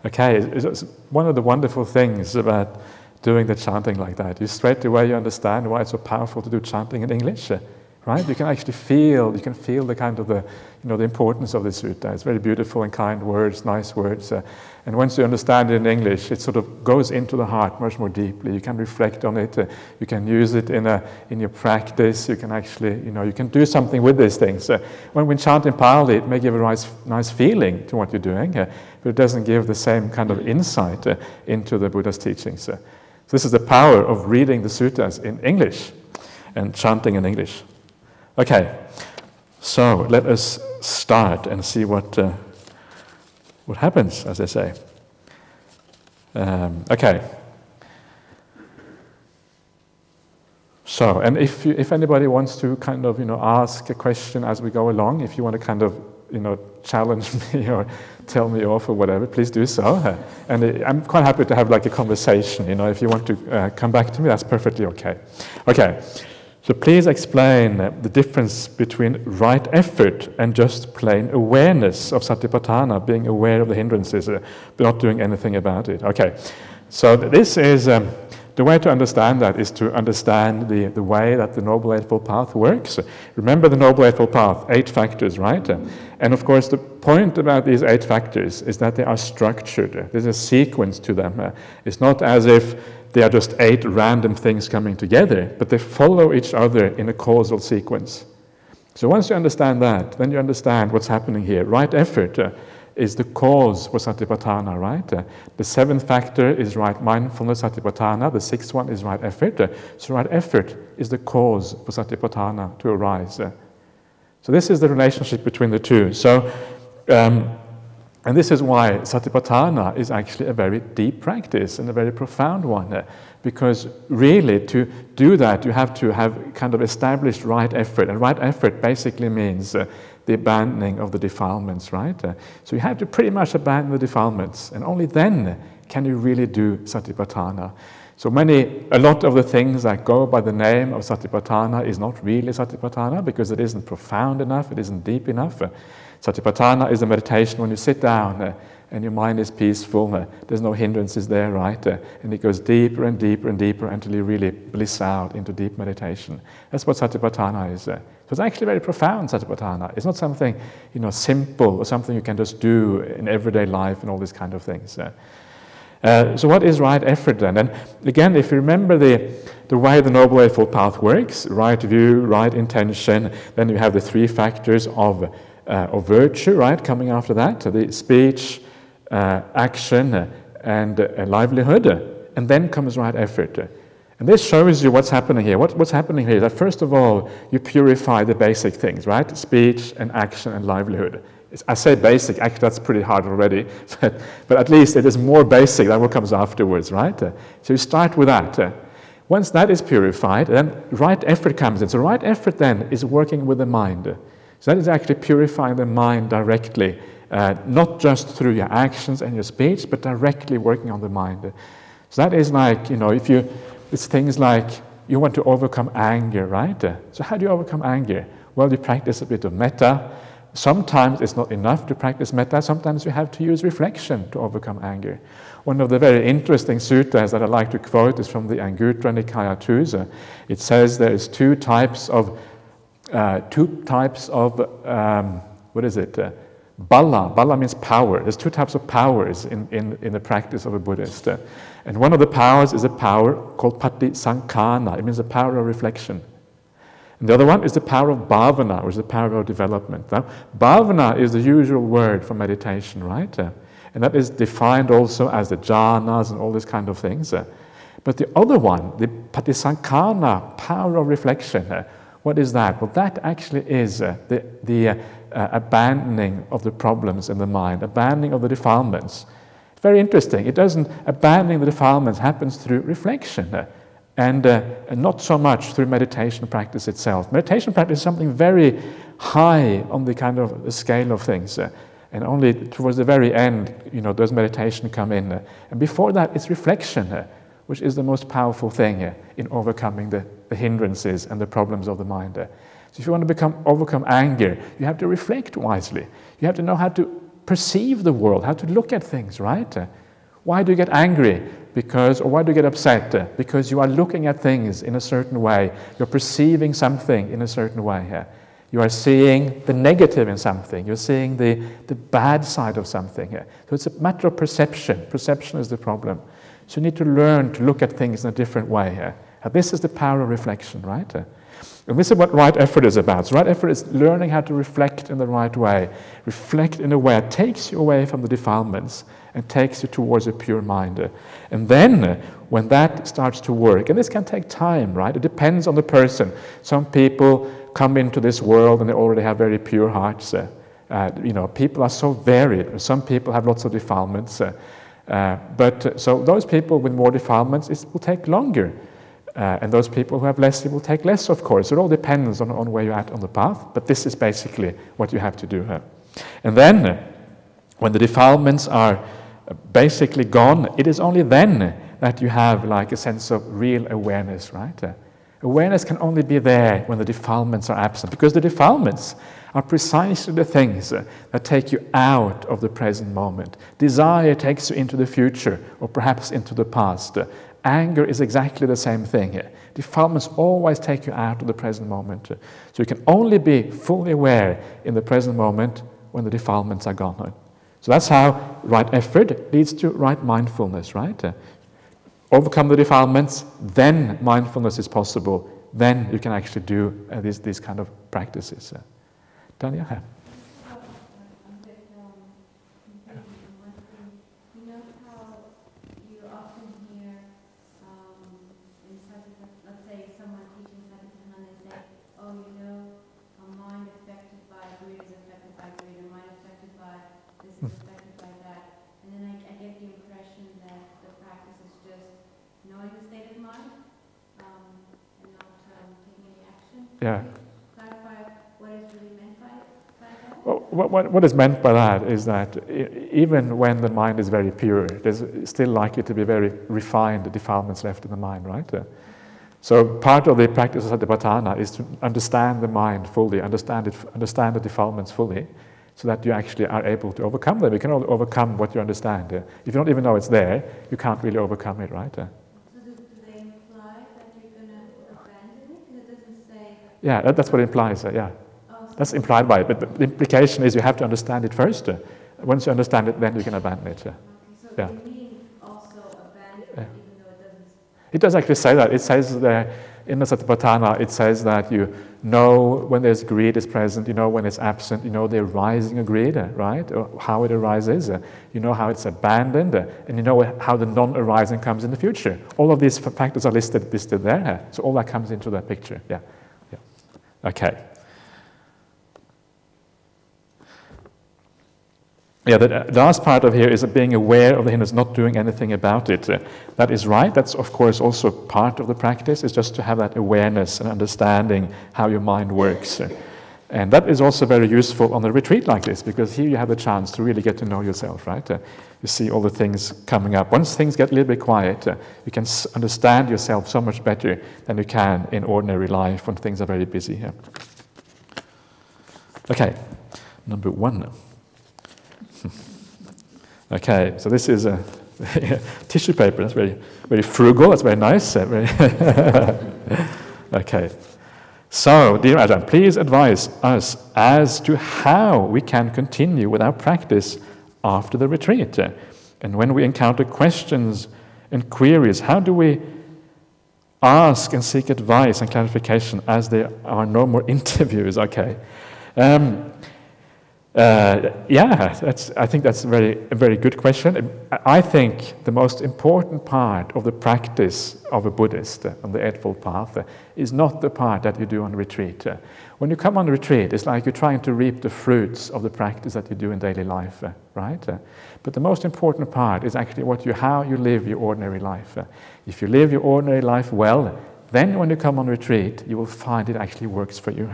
Okay, it's one of the wonderful things about doing the chanting like that. You straight away you understand why it's so powerful to do chanting in English, right? You can actually feel the kind of the importance of the sutta. It's very beautiful and kind words, nice words, and once you understand it in English, it sort of goes into the heart much more deeply. You can reflect on it. You can use it in your practice. You can actually, you can do something with these things. When we chant in Pali, it may give a nice feeling to what you're doing, but it doesn't give the same kind of insight into the Buddha's teachings. So this is the power of reading the suttas in English and chanting in English. Okay, so let us start and see what happens, as they say. Okay. So, and if anybody wants to kind of ask a question as we go along, if you want to kind of challenge me or tell me off or whatever, please do so. And I'm quite happy to have like a conversation. If you want to come back to me, that's perfectly okay. Okay. So please explain the difference between right effort and just plain awareness of satipatthana, being aware of the hindrances, but not doing anything about it. Okay, so this is, the way to understand that is to understand the way that the Noble Eightfold Path works. Remember the Noble Eightfold Path, 8 factors, right? And of course the point about these 8 factors is that they are structured. There's a sequence to them. It's not as if they are just 8 random things coming together, but they follow each other in a causal sequence. So once you understand that, then you understand what's happening here. Right effort is the cause for satipatthana, right? The 7th factor is right mindfulness, satipatthana. The 6th one is right effort. So right effort is the cause for satipatthana to arise. So this is the relationship between the two. So, and this is why satipatthana is actually a very deep practice and a very profound one, because really to do that you have to have kind of established right effort, and right effort basically means the abandoning of the defilements, right? So you have to pretty much abandon the defilements, and only then can you really do satipatthana. So a lot of the things that go by the name of satipatthana is not really satipatthana because it isn't profound enough, it isn't deep enough. Satipatthana is a meditation when you sit down and your mind is peaceful, there's no hindrances there, right? And it goes deeper and deeper and deeper until you really bliss out into deep meditation. That's what satipatthana is. So it's actually very profound, satipatthana. It's not something, simple or something you can just do in everyday life and all these kind of things. So what is right effort then? And again, if you remember the way the Noble Eightfold Path works, right view, right intention, then you have the 3 factors of virtue, right, coming after that, the speech, action, and livelihood, and then comes right effort. And this shows you what's happening here. What's happening here is that first of all, you purify the basic things, right, speech and action and livelihood. I say basic, actually that's pretty hard already, but at least it is more basic than what comes afterwards, right? So you start with that. Once that is purified, then right effort comes in. So right effort then is working with the mind. So that is actually purifying the mind directly, not just through your actions and your speech, but directly working on the mind. So that is like, it's things like you want to overcome anger, right? So how do you overcome anger? Well, you practice a bit of metta. Sometimes it's not enough to practice metta. Sometimes you have to use reflection to overcome anger. One of the very interesting suttas that I like to quote is from the Anguttara Nikaya 2. It says there is two types of what is it? Bala. Bala means power. There's 2 types of powers in the practice of a Buddhist. And one of the powers is a power called patisankhana. It means the power of reflection. And the other one is the power of bhavana, which is the power of development. Now, bhavana is the usual word for meditation, right? And that is defined also as the jhanas and all these kind of things. But the other one, the patisankhana, power of reflection, what is that? Well, that actually is the abandoning of the problems in the mind, abandoning of the defilements. It's very interesting. Abandoning the defilements happens through reflection. And not so much through meditation practice itself. Meditation practice is something very high on the kind of the scale of things. And only towards the very end, does meditation come in. And before that, it's reflection, which is the most powerful thing in overcoming the hindrances and the problems of the mind. So if you want to overcome anger, you have to reflect wisely. You have to know how to perceive the world, how to look at things, right? Why do you get angry? Or why do you get upset? Because you are looking at things in a certain way. You're perceiving something in a certain way. You are seeing the negative in something. You're seeing the bad side of something. So it's a matter of perception. Perception is the problem. So you need to learn to look at things in a different way. And this is the power of reflection, right? And this is what right effort is about. So right effort is learning how to reflect in the right way. Reflect in a way that takes you away from the defilements and takes you towards a pure mind. And then, when that starts to work, and this can take time, right? It depends on the person. Some people come into this world and they already have very pure hearts. People are so varied. Some people have lots of defilements. So those people with more defilements, it will take longer. And those people who have less, it will take less, of course. It all depends on where you're at on the path, but this is basically what you have to do. And then, when the defilements are basically gone, it is only then that you have like a sense of real awareness, right? Awareness can only be there when the defilements are absent, because the defilements are precisely the things that take you out of the present moment. Desire takes you into the future, or perhaps into the past. Anger is exactly the same thing. Defilements always take you out of the present moment. So you can only be fully aware in the present moment when the defilements are gone. So that's how right effort leads to right mindfulness, right? Overcome the defilements, then mindfulness is possible. Then you can actually do these kind of practices. Tanya? Yeah. Clarify what is really meant by that? Well, what is meant by that is that even when the mind is very pure, there's still likely to be very refined defilements left in the mind, right? So part of the practice of Satipatthana is to understand the mind fully, understand the defilements fully, so that you actually are able to overcome them. You can only overcome what you understand. If you don't even know it's there, you can't really overcome it, right? Yeah, that's what it implies, yeah. That's implied by it, but the implication is you have to understand it first. Once you understand it, then you can abandon it. So yeah. you mean also abandon it, even though it doesn't... It does actually say that. It says there, in the Satipatthana, it says that you know when there's greed is present, you know when it's absent, you know the arising of greed, right? Or how it arises, you know how it's abandoned, and you know how the non-arising comes in the future. All of these factors are listed there. So all that comes into that picture, yeah. Okay. Yeah, the last part of here is being aware of the hindrance, not doing anything about it. That is right. That's, of course, also part of the practice, is just to have that awareness and understanding how your mind works. And that is also very useful on a retreat like this, because here you have the chance to really get to know yourself, right? You see all the things coming up. Once things get a little bit quiet, you can understand yourself so much better than you can in ordinary life when things are very busy. Okay, number 1. Okay, so this is a tissue paper. That's very, very frugal. That's very nice. Okay. So, dear Ajahn, please advise us as to how we can continue with our practice after the retreat. And when we encounter questions and queries, how do we ask and seek advice and clarification as there are no more interviews? Okay. I think that's a very good question. I think the most important part of the practice of a Buddhist on the Eightfold Path is not the part that you do on retreat. When you come on retreat, it's like you're trying to reap the fruits of the practice that you do in daily life, right? But the most important part is actually how you live your ordinary life. If you live your ordinary life well, then when you come on retreat, you will find it actually works for you.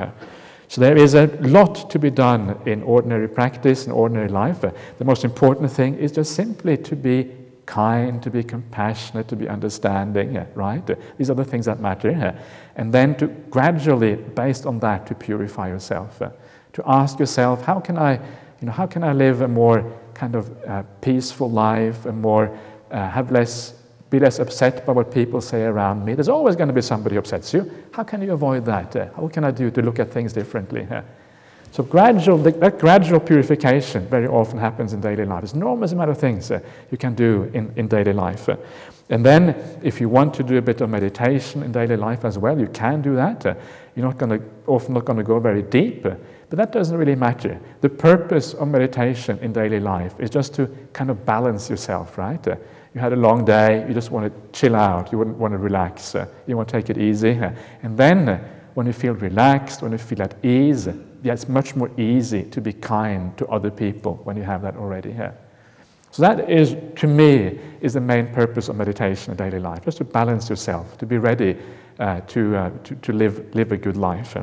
So there is a lot to be done in ordinary practice, in ordinary life. The most important thing is just simply to be kind, to be compassionate, to be understanding, right? These are the things that matter. And then to gradually, based on that, to purify yourself. To ask yourself, how can I how can I live a more kind of peaceful life, a more be less upset by what people say around me? There's always going to be somebody who upsets you. How can you avoid that? What can I do to look at things differently? So that gradual purification very often happens in daily life. There's an enormous amount of things you can do in daily life. And then if you want to do a bit of meditation in daily life as well, you can do that. You're often not going to go very deep, but that doesn't really matter. The purpose of meditation in daily life is just to kind of balance yourself, right? You had a long day, you just want to chill out, you wouldn't want to relax, you want to take it easy. And then when you feel relaxed, when you feel at ease, it's much more easy to be kind to other people when you have that already. So that is, to me, is the main purpose of meditation in daily life, just to balance yourself, to be ready to live a good life.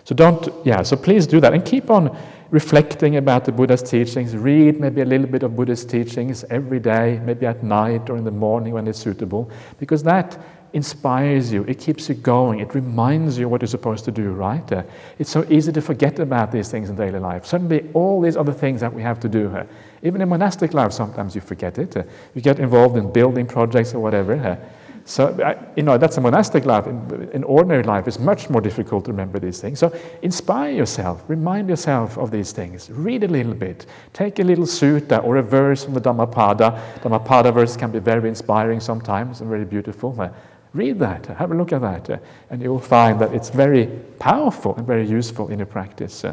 So please do that and keep on reflecting about the Buddha's teachings. Read maybe a little bit of Buddha's teachings every day, maybe at night or in the morning when it's suitable, because that inspires you, it keeps you going, it reminds you what you're supposed to do, right? It's so easy to forget about these things in daily life. Suddenly, all these other things that we have to do, even in monastic life, sometimes you forget it. You get involved in building projects or whatever. So, that's a monastic life. In ordinary life, it's much more difficult to remember these things. So, inspire yourself, remind yourself of these things. Read a little bit. Take a little sutta or a verse from the Dhammapada. Dhammapada verses can be very inspiring sometimes and very beautiful. Read that, have a look at that, and you will find that it's very powerful and very useful in your practice.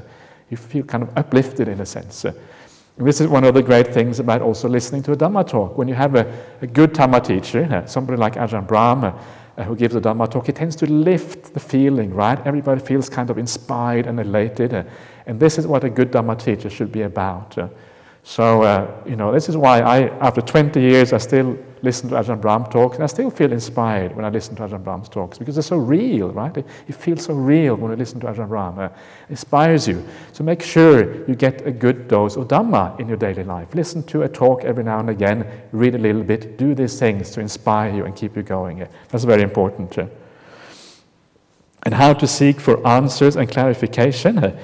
You feel kind of uplifted in a sense. This is one of the great things about also listening to a Dhamma talk. When you have a good Dhamma teacher, somebody like Ajahn Brahmali, who gives a Dhamma talk, he tends to lift the feeling, right? Everybody feels kind of inspired and elated. And this is what a good Dhamma teacher should be about. This is why after 20 years, I still listen to Ajahn Brahm talks, and I still feel inspired when I listen to Ajahn Brahm's talks, because they're so real, right? It feels so real when you listen to Ajahn Brahm. It inspires you. So make sure you get a good dose of Dhamma in your daily life. Listen to a talk every now and again, read a little bit, do these things to inspire you and keep you going. That's very important. And how to seek for answers and clarification?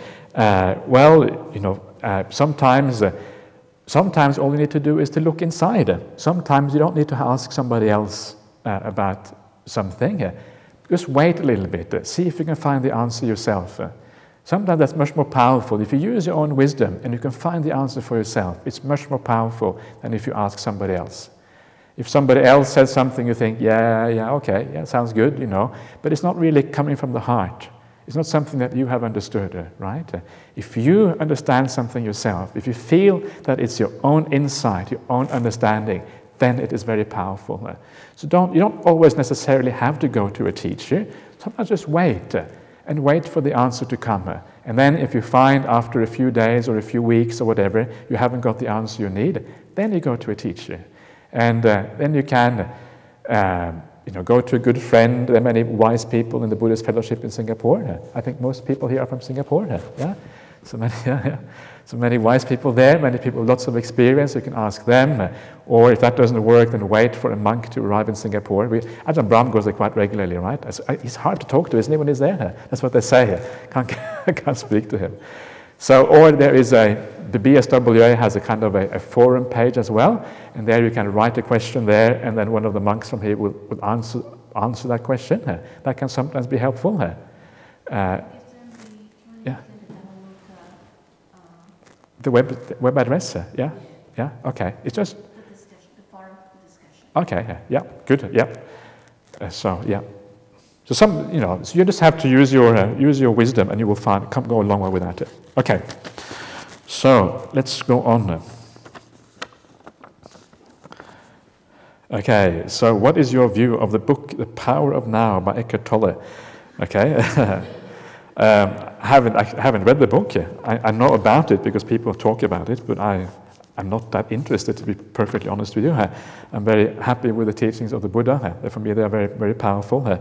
Sometimes all you need to do is to look inside. Sometimes you don't need to ask somebody else about something. Just wait a little bit. See if you can find the answer yourself. Sometimes that's much more powerful. If you use your own wisdom and you can find the answer for yourself, it's much more powerful than if you ask somebody else. If somebody else says something, you think, okay, sounds good, but it's not really coming from the heart. It's not something that you have understood, right? If you understand something yourself, if you feel that it's your own insight, your own understanding, then it is very powerful. So you don't always necessarily have to go to a teacher. Sometimes just wait and wait for the answer to come. And then if you find after a few days or a few weeks or whatever, you haven't got the answer you need, then you go to a teacher. And then you can go to a good friend. There are many wise people in the Buddhist fellowship in Singapore. I think most people here are from Singapore. Yeah, so many wise people there. Many people with lots of experience. You can ask them. Or if that doesn't work, then wait for a monk to arrive in Singapore. Ajahn Brahm goes there quite regularly, right? He's hard to talk to, isn't he, when he's there? That's what they say. Can't speak to him. So, or there is the BSWA has a kind of a forum page as well, and there you can write a question there, and then one of the monks from here will answer that question. That can sometimes be helpful. The web address. Yeah. Okay. It's just the forum discussion. Okay. Yeah. Good. Yeah. So you just have to use your wisdom, and you will go a long way with that. Okay. So let's go on now. Okay, so what is your view of the book The Power of Now by Eckhart Tolle? Okay, I haven't read the book yet. I know about it because people talk about it, but I'm not that interested, to be perfectly honest with you. I'm very happy with the teachings of the Buddha. For me, they are very, very powerful.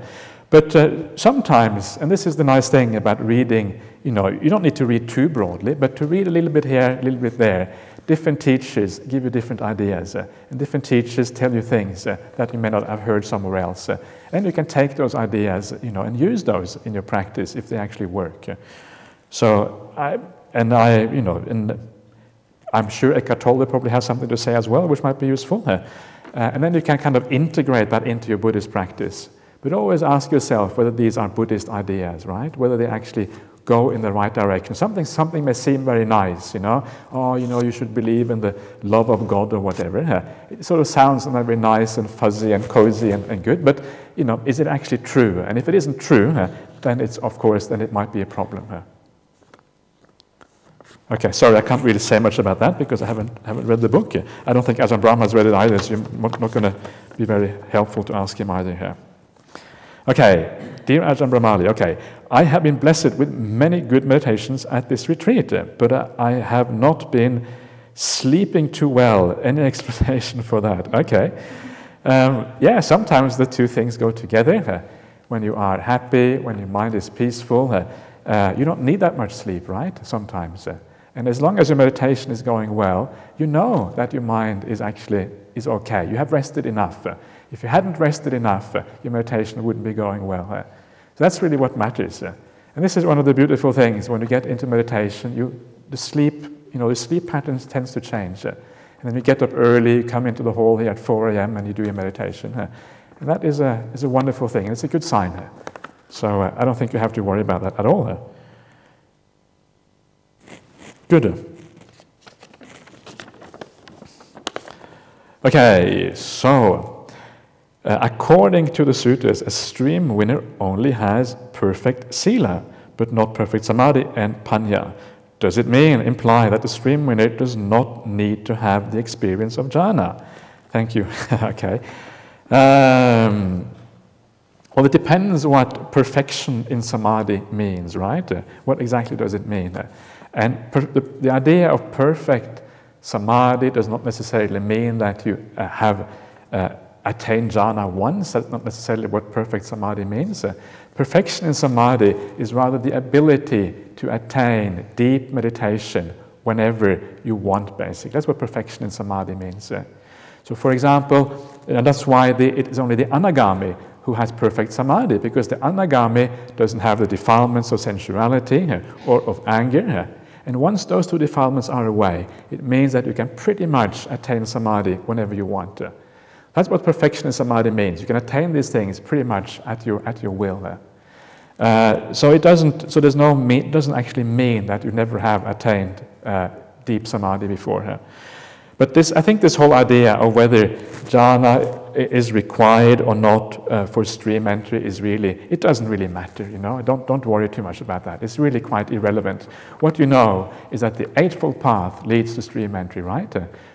But sometimes, and this is the nice thing about reading, you don't need to read too broadly, but to read a little bit here, a little bit there. Different teachers give you different ideas, and different teachers tell you things that you may not have heard somewhere else. And you can take those ideas, and use those in your practice if they actually work. I'm sure Eckhart Tolle probably has something to say as well, which might be useful. And then you can kind of integrate that into your Buddhist practice. But always ask yourself whether these are Buddhist ideas, right? Whether they actually go in the right direction. Something may seem very nice, Oh, you should believe in the love of God or whatever. It sort of sounds very nice and fuzzy and cozy and good, but, is it actually true? And if it isn't true, then it might be a problem. Okay, sorry, I can't really say much about that because I haven't read the book. I don't think Ajahn Brahmali has read it either, so you're not going to be very helpful to ask him either here. Okay, dear Ajahn Brahmali, okay, I have been blessed with many good meditations at this retreat, but I have not been sleeping too well. Any explanation for that? Okay. Sometimes the two things go together. When you are happy, when your mind is peaceful, you don't need that much sleep, right? Sometimes. And as long as your meditation is going well, you know that your mind is okay. You have rested enough. If you hadn't rested enough, your meditation wouldn't be going well. So that's really what matters. And this is one of the beautiful things. When you get into meditation, the sleep patterns tends to change. And then you get up early, you come into the hall here at 4 a.m. and you do your meditation. And that is a wonderful thing. And it's a good sign. So I don't think you have to worry about that at all. Good. Okay, so according to the sutras, a stream winner only has perfect sila, but not perfect samadhi and panya. Does it imply that the stream winner does not need to have the experience of jhana? Thank you. Okay. Well, it depends what perfection in samadhi means, right? What exactly does it mean? And the idea of perfect samadhi does not necessarily mean that you have attained jhana once. That's not necessarily what perfect samadhi means. Perfection in samadhi is rather the ability to attain deep meditation whenever you want, basically. That's what perfection in samadhi means. So, for example, that's why it is only the anagami who has perfect samadhi, because the anagami doesn't have the defilements of sensuality or of anger. And once those two defilements are away, it means that you can pretty much attain samadhi whenever you want. That's what perfection in samadhi means. You can attain these things pretty much at your will. So it doesn't actually mean that you never have attained deep samadhi before. But I think this whole idea of whether jhana is required or not for stream entry it doesn't really matter, Don't worry too much about that. It's really quite irrelevant. What you know is that the Eightfold Path leads to stream entry, right?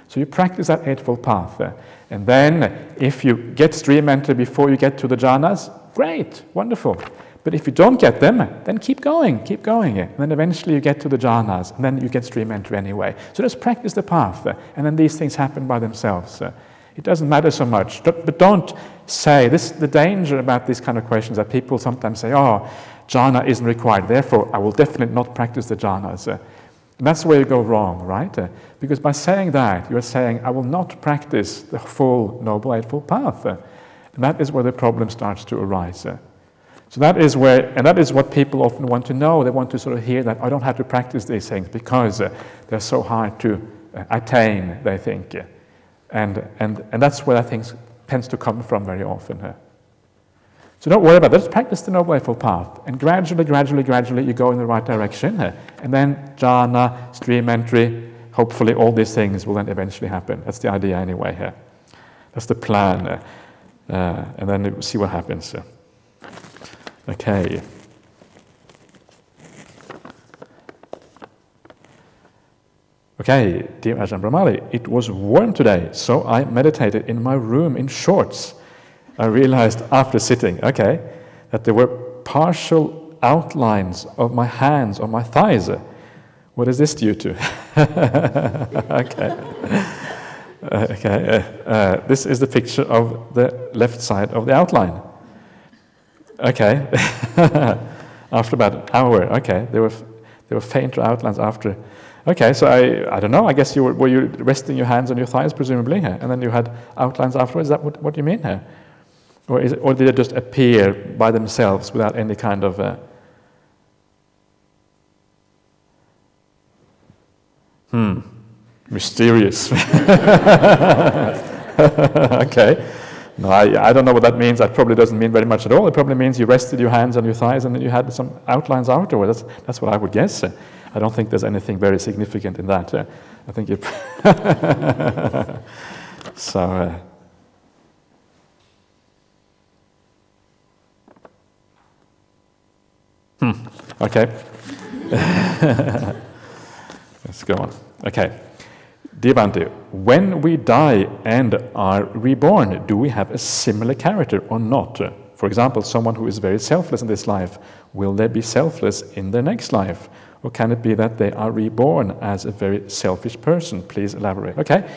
So you practice that Eightfold Path. And then if you get stream entry before you get to the jhanas, great, wonderful. But if you don't get them, then keep going. And then eventually you get to the jhanas, and then you get stream entry anyway. So just practice the path, and then these things happen by themselves. It doesn't matter so much. But don't say, the danger about these kind of questions that people sometimes say, oh, jhana isn't required, therefore I will definitely not practice the jhanas. And that's where you go wrong, right? Because by saying that, you're saying, I will not practice the full Noble Eightfold Path. And that is where the problem starts to arise. So that is what people often want to know. They want to sort of hear that I don't have to practice these things because they're so hard to attain, they think. And that's where I think tends to come from very often. So don't worry about that. Just practice the Noble Eightfold Path. And gradually you go in the right direction. And then jhana, stream entry, hopefully all these things will then eventually happen. That's the idea anyway. That's the plan. And then we'll see what happens. Okay. Okay, dear Ajahn Brahmali, it was warm today, so I meditated in my room in shorts. I realized after sitting, that there were partial outlines of my hands on my thighs. What is this due to? This is the picture of the left side of the outline. Okay, after about an hour. Okay, there were fainter outlines after. Okay, so I don't know. I guess were you resting your hands on your thighs, presumably, and then you had outlines afterwards. Is that what you mean here, or did they just appear by themselves without any kind of? Mysterious. Okay. No, I don't know what that means. That probably doesn't mean very much at all. It probably means you rested your hands on your thighs and then you had some outlines afterwards. That's what I would guess. I don't think there's anything very significant in that. I think you... So... Okay. Let's go on. Okay. Dear Bhante, when we die and are reborn, do we have a similar character or not? For example, someone who is very selfless in this life, will they be selfless in their next life? Or can it be that they are reborn as a very selfish person? Please elaborate. Okay.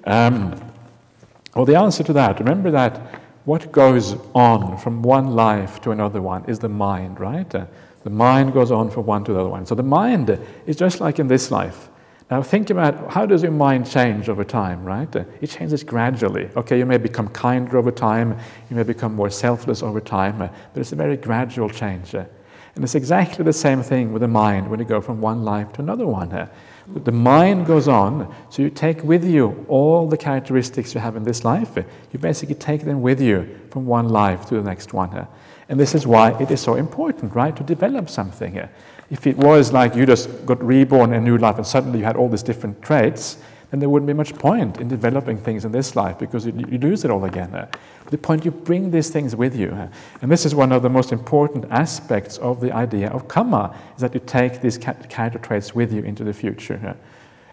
Well, the answer to that, remember that what goes on from one life to another one is the mind, right? The mind goes on from one to the other one. So the mind is just like in this life. Now think about how does your mind change over time, right? It changes gradually. Okay, you may become kinder over time, you may become more selfless over time, but it's a very gradual change. And it's exactly the same thing with the mind when you go from one life to another one. The mind goes on, so you take with you all the characteristics you have in this life. You basically take them with you from one life to the next one. And this is why it is so important, right, to develop something. If it was like you just got reborn in a new life and suddenly you had all these different traits, then there wouldn't be much point in developing things in this life because you lose it all again. The point, you bring these things with you. And this is one of the most important aspects of the idea of karma, is that you take these character traits with you into the future.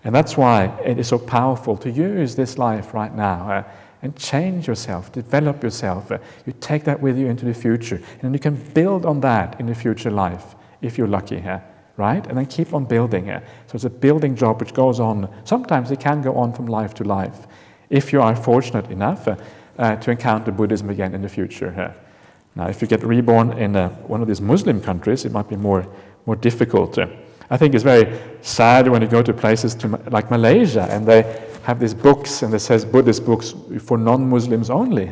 And that's why it is so powerful to use this life right now and change yourself, develop yourself. You take that with you into the future, and you can build on that in the future life, if you're lucky, right? And then keep on building. So it's a building job which goes on. Sometimes it can go on from life to life, if you are fortunate enough to encounter Buddhism again in the future. Now, if you get reborn in one of these Muslim countries, it might be more difficult. I think it's very sad when you go to places like Malaysia, and they have these books, and it says Buddhist books for non-Muslims only.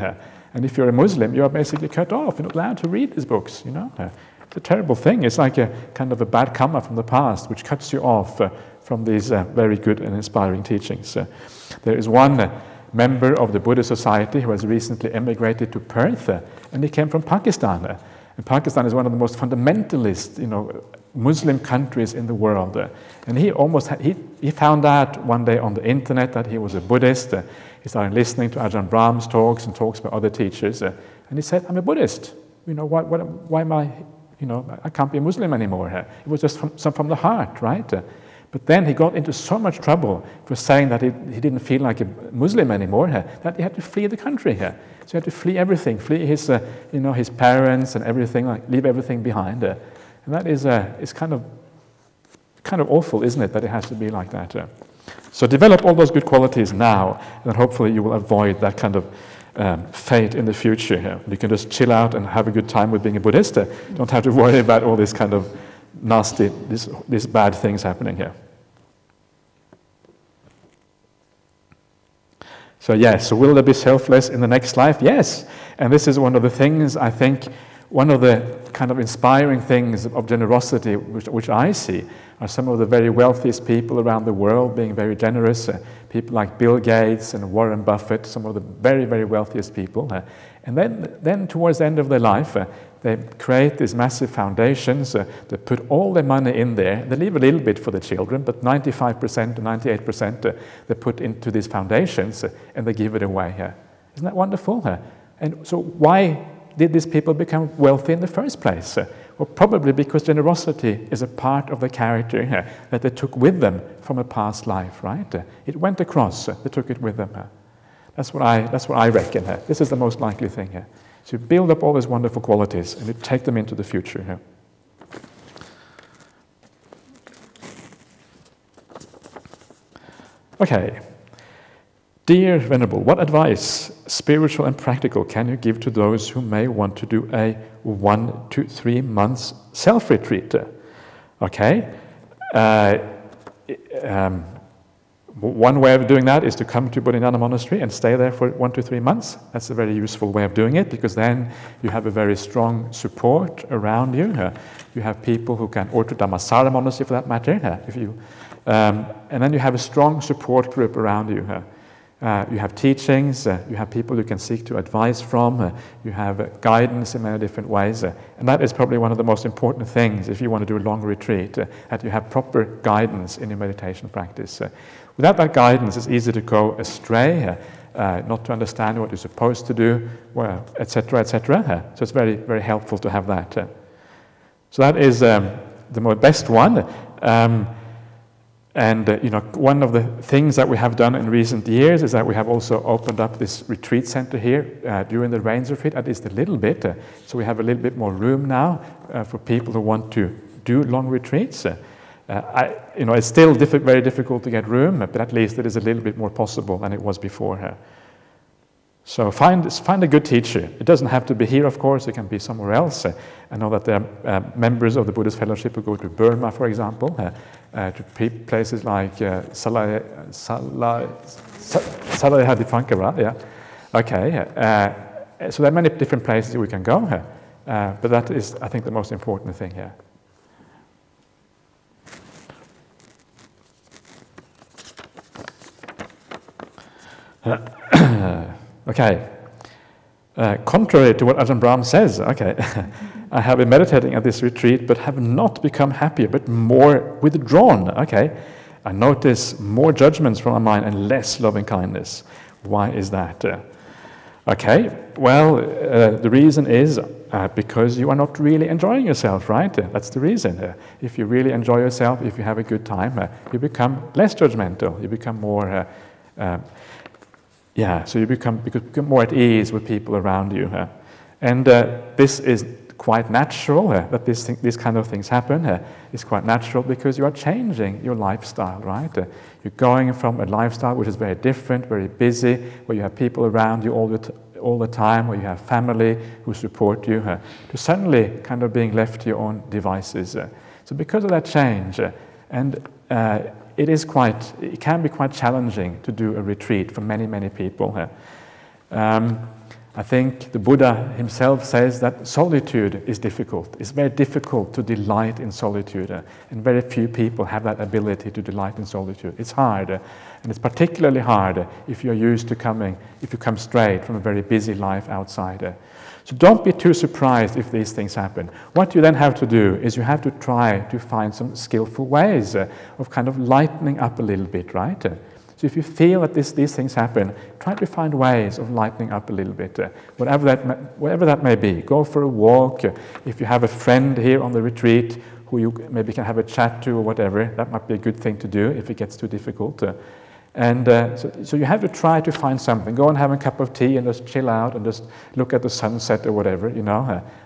And if you're a Muslim, you are basically cut off. You're not allowed to read these books, you know. It's a terrible thing. It's like a kind of a bad karma from the past, which cuts you off from these very good and inspiring teachings. There is one member of the Buddhist Society who has recently emigrated to Perth, and he came from Pakistan. And Pakistan is one of the most fundamentalist, Muslim countries in the world. And he found out one day on the internet that he was a Buddhist. He started listening to Ajahn Brahm's talks and talks by other teachers. And he said, I'm a Buddhist. Why am I, I can't be a Muslim anymore. It was just from the heart, right? But then he got into so much trouble for saying that he didn't feel like a Muslim anymore, that he had to flee the country. So he had to flee everything, flee his, his parents and everything, leave everything behind. And that is kind of awful, isn't it, that it has to be like that. So develop all those good qualities now, and then hopefully you will avoid that kind of fate in the future. You can just chill out and have a good time with being a Buddhist. You don't have to worry about all this kind of nasty, these bad things happening here. So yes, so will there be selfless in the next life? Yes. And this is one of the things, I think, one of the kind of inspiring things of generosity which I see are some of the very wealthiest people around the world being very generous. People like Bill Gates and Warren Buffett, some of the very, very wealthiest people. And then towards the end of their life, they create these massive foundations. They put all their money in there. They leave a little bit for the children, but 95% to 98% they put into these foundations, and they give it away. Isn't that wonderful? And so why did these people become wealthy in the first place? Well, probably because generosity is a part of the character that they took with them from a past life, right? It went across, they took it with them. That's what I reckon. This is the most likely thing here. So you build up all these wonderful qualities and you take them into the future. Okay. Dear Venerable, what advice, spiritual and practical, can you give to those who may want to do a 1 to 3 months self-retreat? Okay. One way of doing that is to come to Bodhinyana Monastery and stay there for 1 to 3 months. That's a very useful way of doing it, because then you have a very strong support around you. You have people who can, or to Dhammasara Monastery for that matter. And then you have a strong support group around you. You have teachings, you have people you can seek to advice from, you have guidance in many different ways. And that is probably one of the most important things if you want to do a long retreat, that you have proper guidance in your meditation practice. Without that guidance, it's easy to go astray, not to understand what you're supposed to do, well, etc., etc. So it's very, very helpful to have that. So that is the best one. One of the things that we have done in recent years is that we have also opened up this retreat center here during the rains retreat, at least a little bit. So we have a little bit more room now for people who want to do long retreats. It's still very difficult to get room, but at least it is a little bit more possible than it was before. So find a good teacher. It doesn't have to be here, of course. It can be somewhere else. I know that there are members of the Buddhist Fellowship who go to Burma, for example, to places like Salayahadipankara. Yeah, okay. So there are many different places we can go, but that is, I think, the most important thing here. Okay. Contrary to what Ajahn Brahm says, okay, I have been meditating at this retreat, but have not become happier, but more withdrawn. Okay, I notice more judgments from my mind and less loving kindness. Why is that? Okay, well, the reason is because you are not really enjoying yourself, right? That's the reason. If you really enjoy yourself, if you have a good time, you become less judgmental. You become more. So you become more at ease with people around you. And this is quite natural, that these kind of things happen. It's quite natural because you are changing your lifestyle, right? You're going from a lifestyle which is very different, very busy, where you have people around you all the time, where you have family who support you, to suddenly kind of being left to your own devices. So because of that change, it can be quite challenging to do a retreat for many, many people. I think the Buddha himself says that solitude is difficult. It's very difficult to delight in solitude, and very few people have that ability to delight in solitude. It's hard, and it's particularly hard if you're used to if you come straight from a very busy life outside. So don't be too surprised if these things happen. What you then have to do is you have to try to find some skillful ways of kind of lightening up a little bit, right? So if you feel that these things happen, try to find ways of lightening up a little bit, whatever that may be. Go for a walk. If you have a friend here on the retreat who you maybe can have a chat to or whatever, that might be a good thing to do if it gets too difficult. So you have to try to find something. Go and have a cup of tea and just chill out and just look at the sunset or whatever,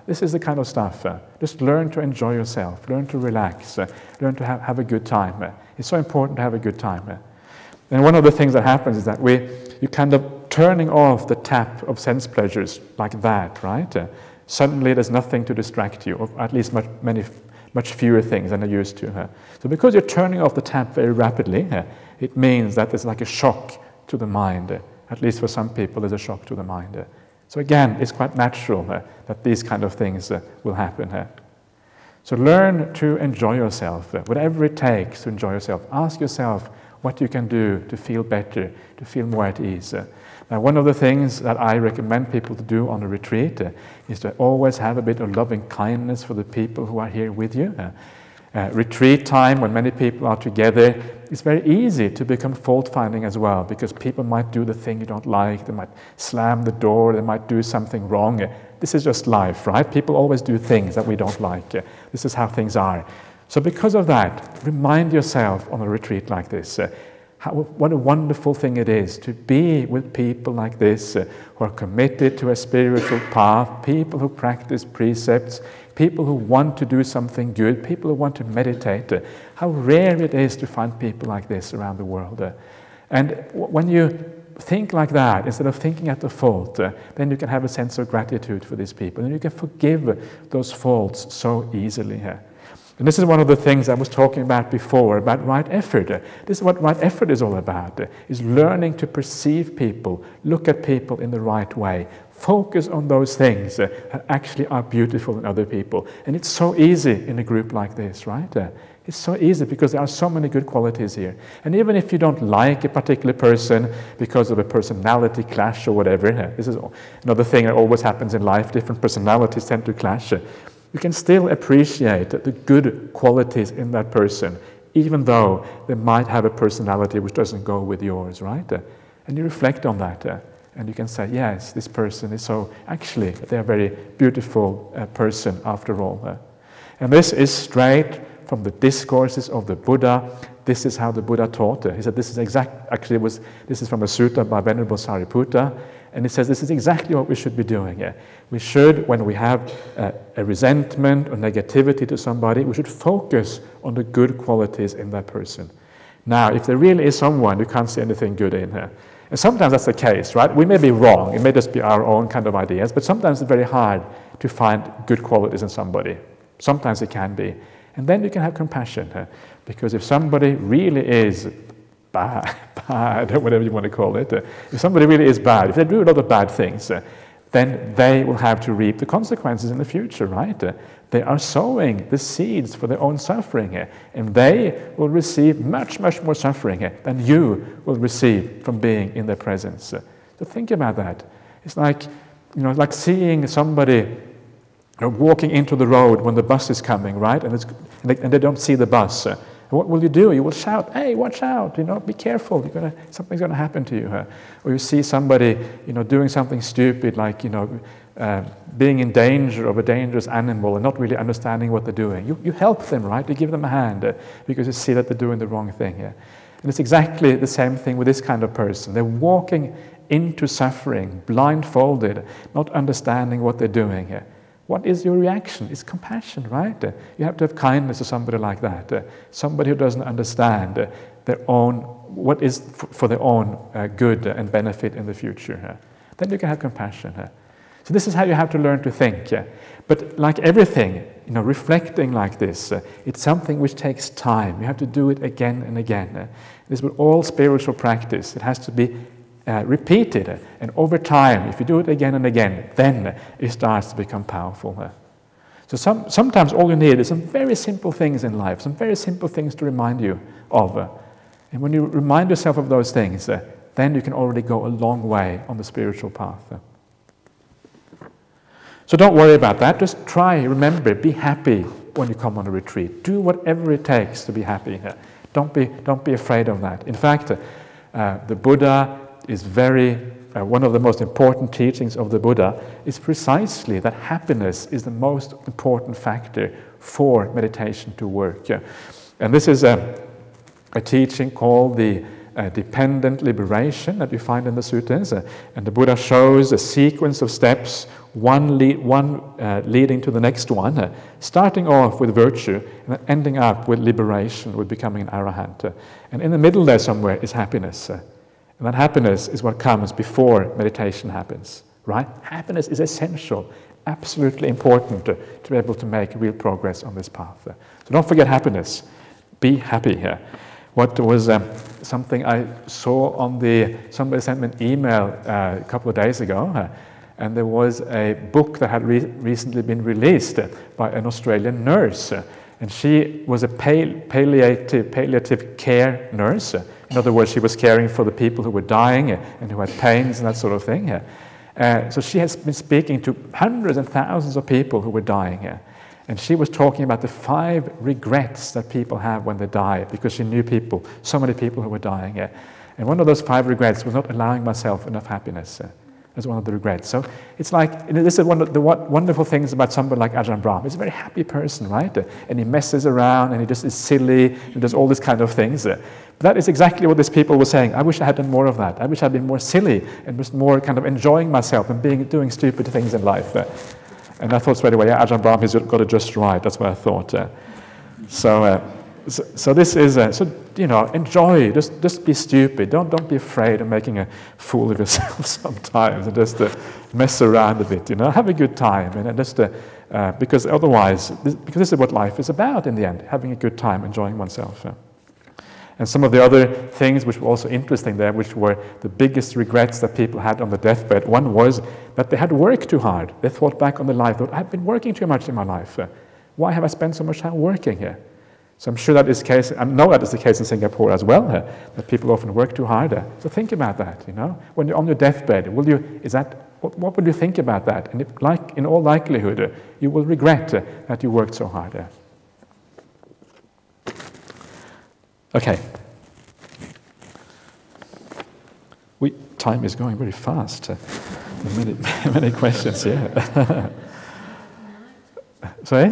This is the kind of stuff. Just learn to enjoy yourself. Learn to relax. Learn to have a good time. It's so important to have a good time. And one of the things that happens is that you're kind of turning off the tap of sense pleasures like that, right? Suddenly there's nothing to distract you, or at least much fewer things than I used to. So because you're turning off the tap very rapidly, it means that there's like a shock to the mind. At least for some people, there's a shock to the mind. So again, it's quite natural that these kind of things will happen. So learn to enjoy yourself, whatever it takes to enjoy yourself. Ask yourself what you can do to feel better, to feel more at ease. Now, one of the things that I recommend people to do on a retreat is to always have a bit of loving kindness for the people who are here with you. Retreat time, when many people are together, it's very easy to become fault-finding as well, because people might do the thing you don't like, they might slam the door, they might do something wrong. This is just life, right? People always do things that we don't like. This is how things are. So because of that, remind yourself on a retreat like this, what a wonderful thing it is to be with people like this who are committed to a spiritual path, people who practice precepts, people who want to do something good, people who want to meditate. How rare it is to find people like this around the world. And when you think like that, instead of thinking at the fault, then you can have a sense of gratitude for these people, and you can forgive those faults so easily. And this is one of the things I was talking about before, about right effort. This is what right effort is all about, is learning to perceive people, look at people in the right way, focus on those things that actually are beautiful in other people. And it's so easy in a group like this, right? It's so easy because there are so many good qualities here. And even if you don't like a particular person because of a personality clash or whatever, this is another thing that always happens in life, different personalities tend to clash. You can still appreciate the good qualities in that person, even though they might have a personality which doesn't go with yours, right? And you reflect on that, and you can say, yes, this person is so, actually, they're a very beautiful person after all. And this is straight from the discourses of the Buddha. This is how the Buddha taught. He said this is this is from a sutta by Venerable Sariputta, and it says this is exactly what we should be doing. We should, when we have a resentment or negativity to somebody, we should focus on the good qualities in that person. Now, if there really is someone you can't see anything good in her, and sometimes that's the case, right? We may be wrong, it may just be our own kind of ideas, but sometimes it's very hard to find good qualities in somebody. Sometimes it can be. And then you can have compassion, because if somebody really is bad, or whatever you want to call it, if somebody really is bad, if they do a lot of bad things, then they will have to reap the consequences in the future, right? They are sowing the seeds for their own suffering, and they will receive much, much more suffering than you will receive from being in their presence. So think about that. It's like, like seeing somebody walking into the road when the bus is coming, right? And they don't see the bus. What will you do? You will shout, "Hey, watch out! Be careful! Something's going to happen to you." Or you see somebody, doing something stupid, like being in danger of a dangerous animal and not really understanding what they're doing. You help them, right? You give them a hand because you see that they're doing the wrong thing. And it's exactly the same thing with this kind of person. They're walking into suffering, blindfolded, not understanding what they're doing. What is your reaction? It's compassion, right? You have to have kindness to somebody like that. Somebody who doesn't understand what is for their own good and benefit in the future. Then you can have compassion. So this is how you have to learn to think. But like everything, reflecting like this, it's something which takes time. You have to do it again and again. This with all spiritual practice. It has to be repeated, and over time, if you do it again and again, then it starts to become powerful. So sometimes all you need is some very simple things in life, some very simple things to remind you of. And when you remind yourself of those things, then you can already go a long way on the spiritual path. So don't worry about that. Just try, remember, be happy when you come on a retreat. Do whatever it takes to be happy. Don't be afraid of that. In fact, the Buddha is one of the most important teachings of the Buddha is precisely that happiness is the most important factor for meditation to work. And this is a teaching called the dependent liberation that you find in the suttas. And the Buddha shows a sequence of steps, one leading to the next one, starting off with virtue and ending up with liberation, with becoming an arahant. And in the middle there somewhere is happiness. And that happiness is what comes before meditation happens, right? Happiness is essential, absolutely important to be able to make real progress on this path. So don't forget happiness. Be happy here. What was something I saw somebody sent me an email a couple of days ago, and there was a book that had recently been released by an Australian nurse. And she was a palliative care nurse. In other words, she was caring for the people who were dying and who had pains and that sort of thing. So she has been speaking to hundreds and thousands of people who were dying. And she was talking about the 5 regrets that people have when they die, because she knew so many people who were dying. And one of those 5 regrets was not allowing myself enough happiness. That's one of the regrets. So it's like, this is one of the wonderful things about somebody like Ajahn Brahmali. He's a very happy person, right? And he messes around and he just is silly and does all these kind of things. But that is exactly what these people were saying. I wish I had done more of that. I wish I'd been more silly and was more kind of enjoying myself and doing stupid things in life. And I thought straight away, yeah, Ajahn Brahmali's got it just right. That's what I thought. So this is enjoy. Just be stupid. Don't be afraid of making a fool of yourself sometimes, and just mess around a bit. Have a good time, and just because otherwise, because this is what life is about in the end: having a good time, enjoying oneself. And some of the other things which were also interesting there, which were the biggest regrets that people had on the deathbed. One was that they had worked too hard. They thought back on their life, thought, I've been working too much in my life. Why have I spent so much time working here? So I'm sure that is the case, I know that is the case in Singapore as well, that people often work too hard. So think about that, you know. When you're on your deathbed, what would you think about that? And in all likelihood, you will regret that you worked so hard. Okay. Time is going very fast. Many questions here. Sorry?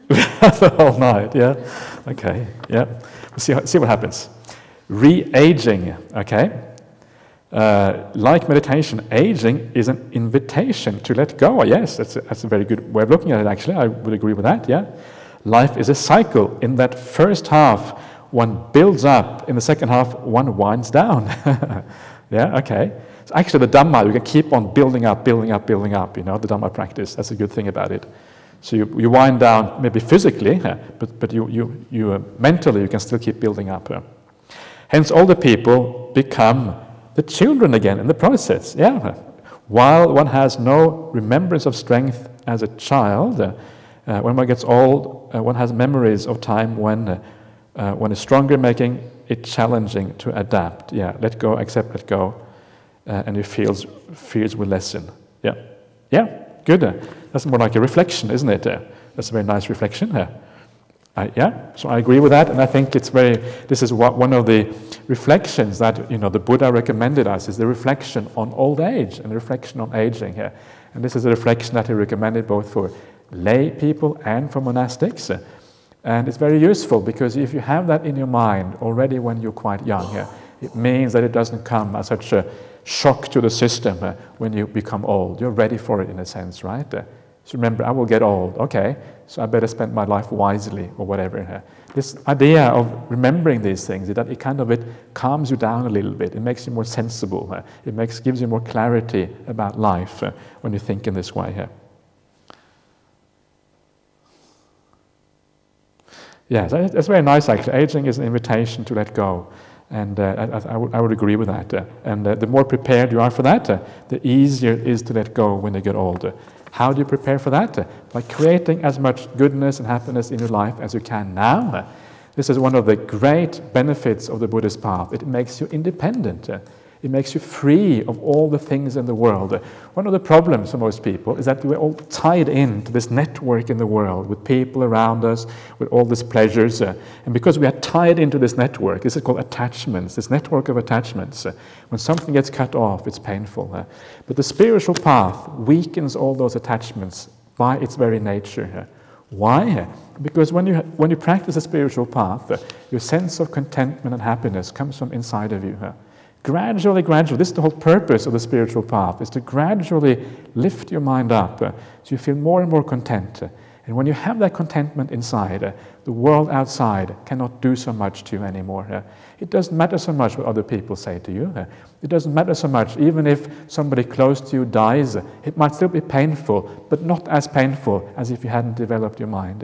The whole night, yeah. Okay, yeah. We'll see what happens. Re-aging, okay. Like meditation, aging is an invitation to let go. Yes, that's a very good way of looking at it, actually. I would agree with that, yeah. Life is a cycle. In that first half, one builds up. In the second half, one winds down. Yeah, okay. So actually the Dhamma, you can keep on building up, you know, the Dhamma practice. That's a good thing about it. So you wind down maybe physically, but you mentally you can still keep building up. Hence older people become the children again in the process. Yeah. While one has no remembrance of strength as a child, when one gets old, one has memories of time when one is stronger, making it challenging to adapt. Yeah, let go, accept, let go, and your fears will lessen. Yeah, yeah, good. That's more like a reflection, isn't it? That's a very nice reflection. Yeah, so I agree with that, and I think this is one of the reflections that the Buddha recommended us, is the reflection on old age and the reflection on aging here. And this is a reflection that he recommended both for lay people and for monastics. And it's very useful because if you have that in your mind already when you're quite young, it means that it doesn't come as such a shock to the system when you become old. You're ready for it in a sense, right? So remember, I will get old. Okay, so I better spend my life wisely or whatever. This idea of remembering these things, that it calms you down a little bit. It makes you more sensible. It gives you more clarity about life when you think in this way. Yeah, so that's very nice actually. Aging is an invitation to let go, and I would agree with that. And the more prepared you are for that, the easier it is to let go when you get older. How do you prepare for that? By creating as much goodness and happiness in your life as you can now. This is one of the great benefits of the Buddhist path. It makes you independent. It makes you free of all the things in the world. One of the problems for most people is that we're all tied into this network in the world with people around us, with all these pleasures. And because we are tied into this network, this is called attachments, this network of attachments. When something gets cut off, it's painful. But the spiritual path weakens all those attachments by its very nature. Why? Because when you practice a spiritual path, your sense of contentment and happiness comes from inside of you. Gradually, this is the whole purpose of the spiritual path, is to gradually lift your mind up so you feel more and more content. And when you have that contentment inside, the world outside cannot do so much to you anymore. It doesn't matter so much what other people say to you. It doesn't matter so much, even if somebody close to you dies, it might still be painful, but not as painful as if you hadn't developed your mind.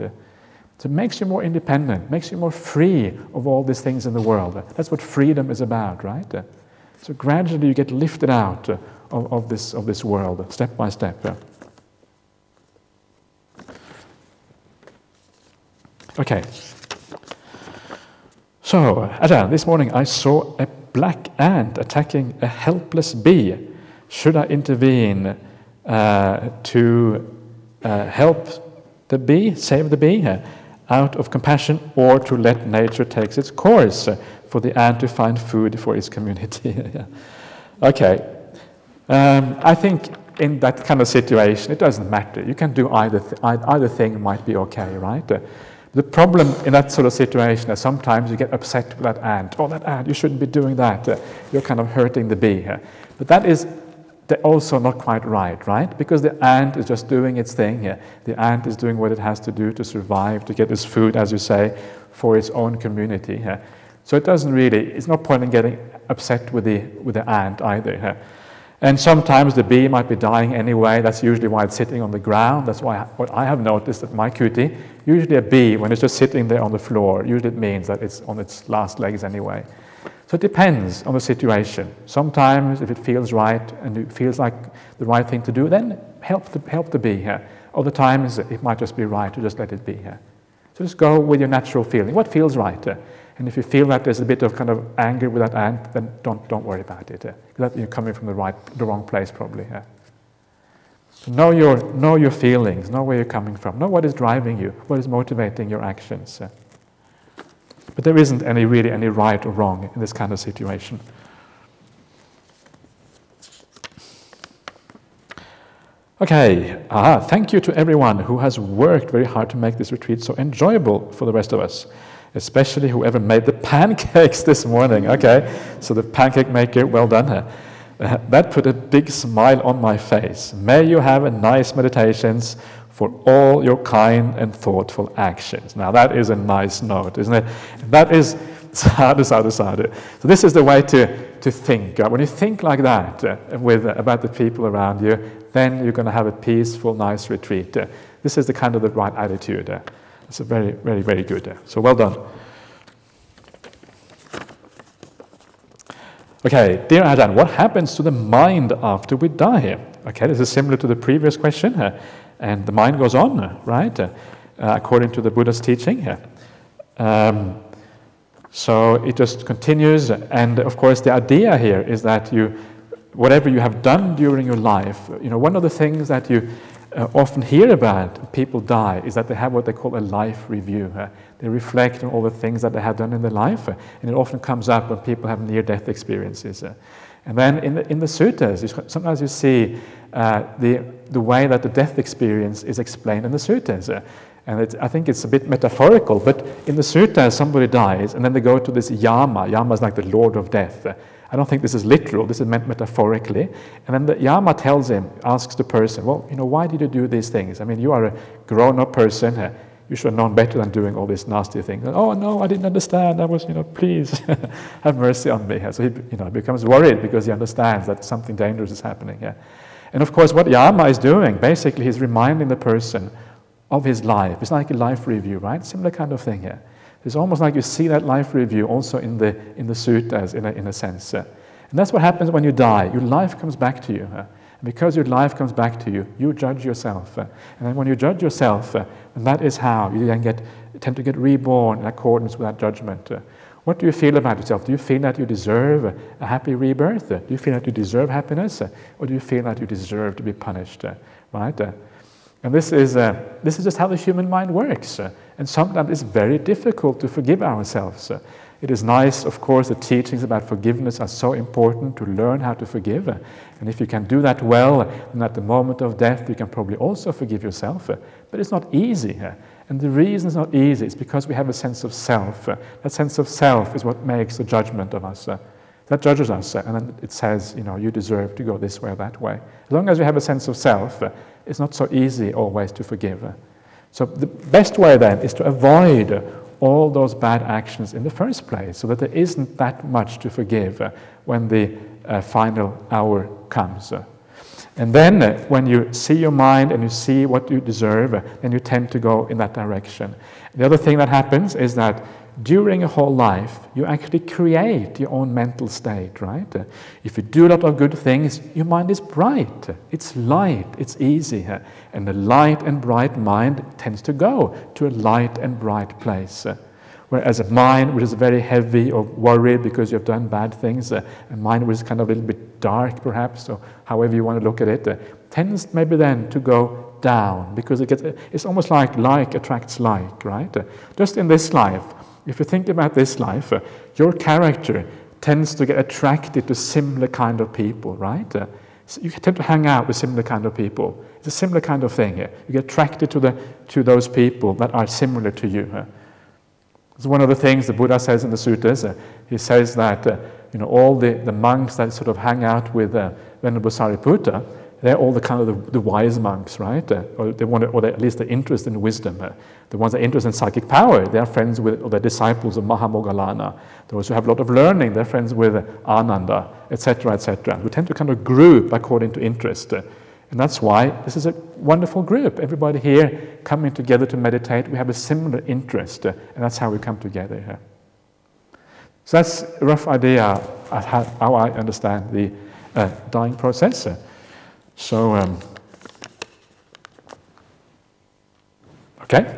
So it makes you more independent, makes you more free of all these things in the world. That's what freedom is about, right? So gradually you get lifted out of this world, step by step. Okay. So, Ajahn, this morning I saw a black ant attacking a helpless bee. Should I intervene to help the bee, save the bee, out of compassion, or to let nature take its course for the ant to find food for its community? Yeah. Okay. I think in that kind of situation, it doesn't matter. You can do either thing might be okay, right? The problem in that sort of situation is sometimes you get upset with that ant. Oh, that ant, you shouldn't be doing that. You're kind of hurting the bee. But that is also not quite right? Because the ant is just doing its thing. The ant is doing what it has to do to survive, to get its food, as you say, for its own community. So it's no point in getting upset with the ant either. And sometimes the bee might be dying anyway. That's usually why it's sitting on the ground. That's why what I have noticed at my kuti, usually a bee, when it's just sitting there on the floor, usually it means that it's on its last legs anyway. So it depends on the situation. Sometimes if it feels right and it feels like the right thing to do, then help the bee. Other times it might just be right to just let it be. So just go with your natural feeling. What feels right? And if you feel that there's a bit of kind of anger with that ant, then don't worry about it. That you're coming from the wrong place probably. So know your feelings. Know where you're coming from. Know what is driving you. What is motivating your actions. But there isn't really any right or wrong in this kind of situation. Okay, thank you to everyone who has worked very hard to make this retreat so enjoyable for the rest of us, especially whoever made the pancakes this morning. Okay, so the pancake maker, well done. That put a big smile on my face. May you have a nice meditations for all your kind and thoughtful actions. Now that is a nice note, isn't it? That is sadhu, sadhu, sadhu. So this is the way to think. When you think like that about the people around you, then you're going to have a peaceful, nice retreat. This is the kind of the right attitude. It's a very, very, very good. So well done. Okay, dear Ajahn, what happens to the mind after we die? Okay, this is similar to the previous question. And the mind goes on, right? According to the Buddha's teaching. So it just continues. And of course, the idea here is that whatever you have done during your life, one of the things that you often hear about when people die is that they have what they call a life review. They reflect on all the things that they have done in their life, and it often comes up when people have near-death experiences. And then in the suttas, sometimes you see the way that the death experience is explained in the suttas. And I think it's a bit metaphorical, but in the sutta, somebody dies, and then they go to this yama. Yama is like the lord of death. I don't think this is literal, this is meant metaphorically. And then the yama asks the person, well, why did you do these things? I mean, you are a grown-up person. You should have known better than doing all these nasty things. And, oh, no, I didn't understand. I was, please have mercy on me. So he, becomes worried because he understands that something dangerous is happening. And of course, what yama is doing, basically, he's reminding the person of his life. It's like a life review, right? Similar kind of thing here. It's almost like you see that life review also in the suttas, in a sense. And that's what happens when you die. Your life comes back to you. And because your life comes back to you, you judge yourself. And then when you judge yourself, and that is how you then tend to get reborn in accordance with that judgment. What do you feel about yourself? Do you feel that you deserve a happy rebirth? Do you feel that you deserve happiness? Or do you feel that you deserve to be punished? Right? And this is just how the human mind works. And sometimes it's very difficult to forgive ourselves. It is nice, of course, the teachings about forgiveness are so important to learn how to forgive. And if you can do that well, then at the moment of death, you can probably also forgive yourself. But it's not easy. And the reason it's not easy is because we have a sense of self. That sense of self is what makes the judgment of us. That judges us, and then it says, you deserve to go this way or that way. As long as we have a sense of self, it's not so easy always to forgive. So the best way then is to avoid all those bad actions in the first place, so that there isn't that much to forgive when the final hour comes. And then when you see your mind and you see what you deserve, then you tend to go in that direction. The other thing that happens is that during a whole life, you actually create your own mental state, right? If you do a lot of good things, your mind is bright, it's light, it's easy. And the light and bright mind tends to go to a light and bright place. Whereas a mind which is very heavy or worried because you've done bad things, a mind which is kind of a little bit dark perhaps, or however you want to look at it, tends maybe then to go down, because it's almost like attracts like, right? Just in this life, if you think about this life, your character tends to get attracted to similar kind of people, right? So you tend to hang out with similar kind of people. It's a similar kind of thing here. You get attracted to those people that are similar to you. It's one of the things the Buddha says in the suttas. He says that all the monks that sort of hang out with Venerable Sariputta, they're all the kind of the wise monks, right? Or at least they're interested in wisdom. The ones that are interested in psychic power, they are friends with, or they're disciples of Mahamoggallana. Those who have a lot of learning, they're friends with Ananda, etc., etc. We tend to kind of group according to interest. And that's why this is a wonderful group. Everybody here coming together to meditate, we have a similar interest, and that's how we come together here. So that's a rough idea of how I understand the dying process. So, okay.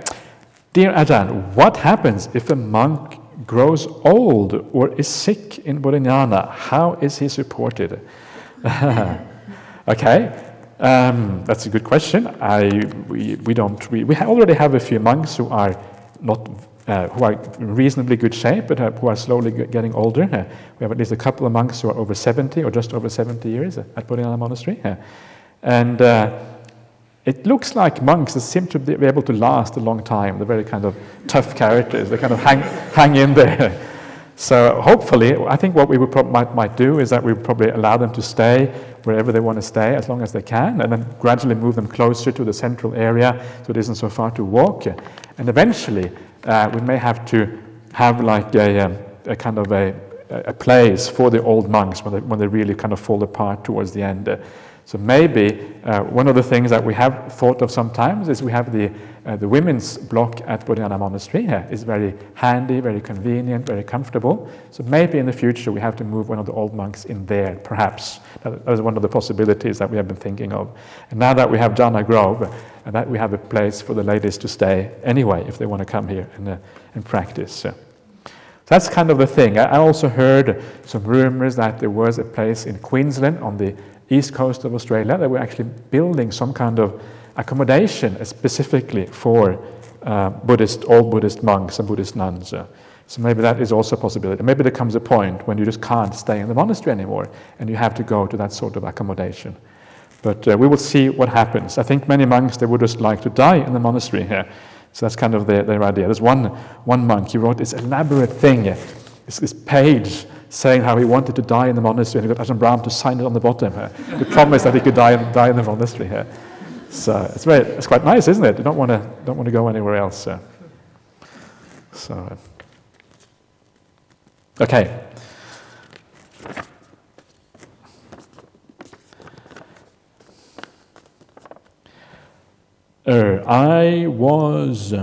Dear Ajahn, what happens if a monk grows old or is sick in Bodhinyana? How is he supported? Okay, that's a good question. We already have a few monks who are not who are in reasonably good shape, but who are slowly getting older. We have at least a couple of monks who are over 70 or just over 70 years at Bodhinyana Monastery. And it looks like monks that seem to be able to last a long time. They're very kind of tough characters. They kind of hang in there. So hopefully, I think what we might do is that we would probably allow them to stay wherever they want to stay as long as they can, and then gradually move them closer to the central area so it isn't so far to walk. And eventually, we may have to have like a kind of a place for the old monks when they really kind of fall apart towards the end. So maybe one of the things that we have thought of sometimes is we have the women's block at Bodhinyana Monastery is very handy, very convenient, very comfortable. So maybe in the future we have to move one of the old monks in there, perhaps. That is one of the possibilities that we have been thinking of. And now that we have Jhana Grove, and that we have a place for the ladies to stay anyway if they want to come here and practice. So that's kind of the thing. I also heard some rumors that there was a place in Queensland on the east coast of Australia that we're actually building some kind of accommodation specifically for old Buddhist monks and Buddhist nuns. So maybe that is also a possibility. Maybe there comes a point when you just can't stay in the monastery anymore and you have to go to that sort of accommodation. But we will see what happens. I think many monks, they would just like to die in the monastery here. So that's kind of their idea. There's one monk, he wrote this elaborate thing, this page saying how he wanted to die in the monastery, and he got Ajahn Brahmali to sign it on the bottom. He promised that he could die in the monastery here. So it's quite nice, isn't it? You don't want to go anywhere else. So okay. I was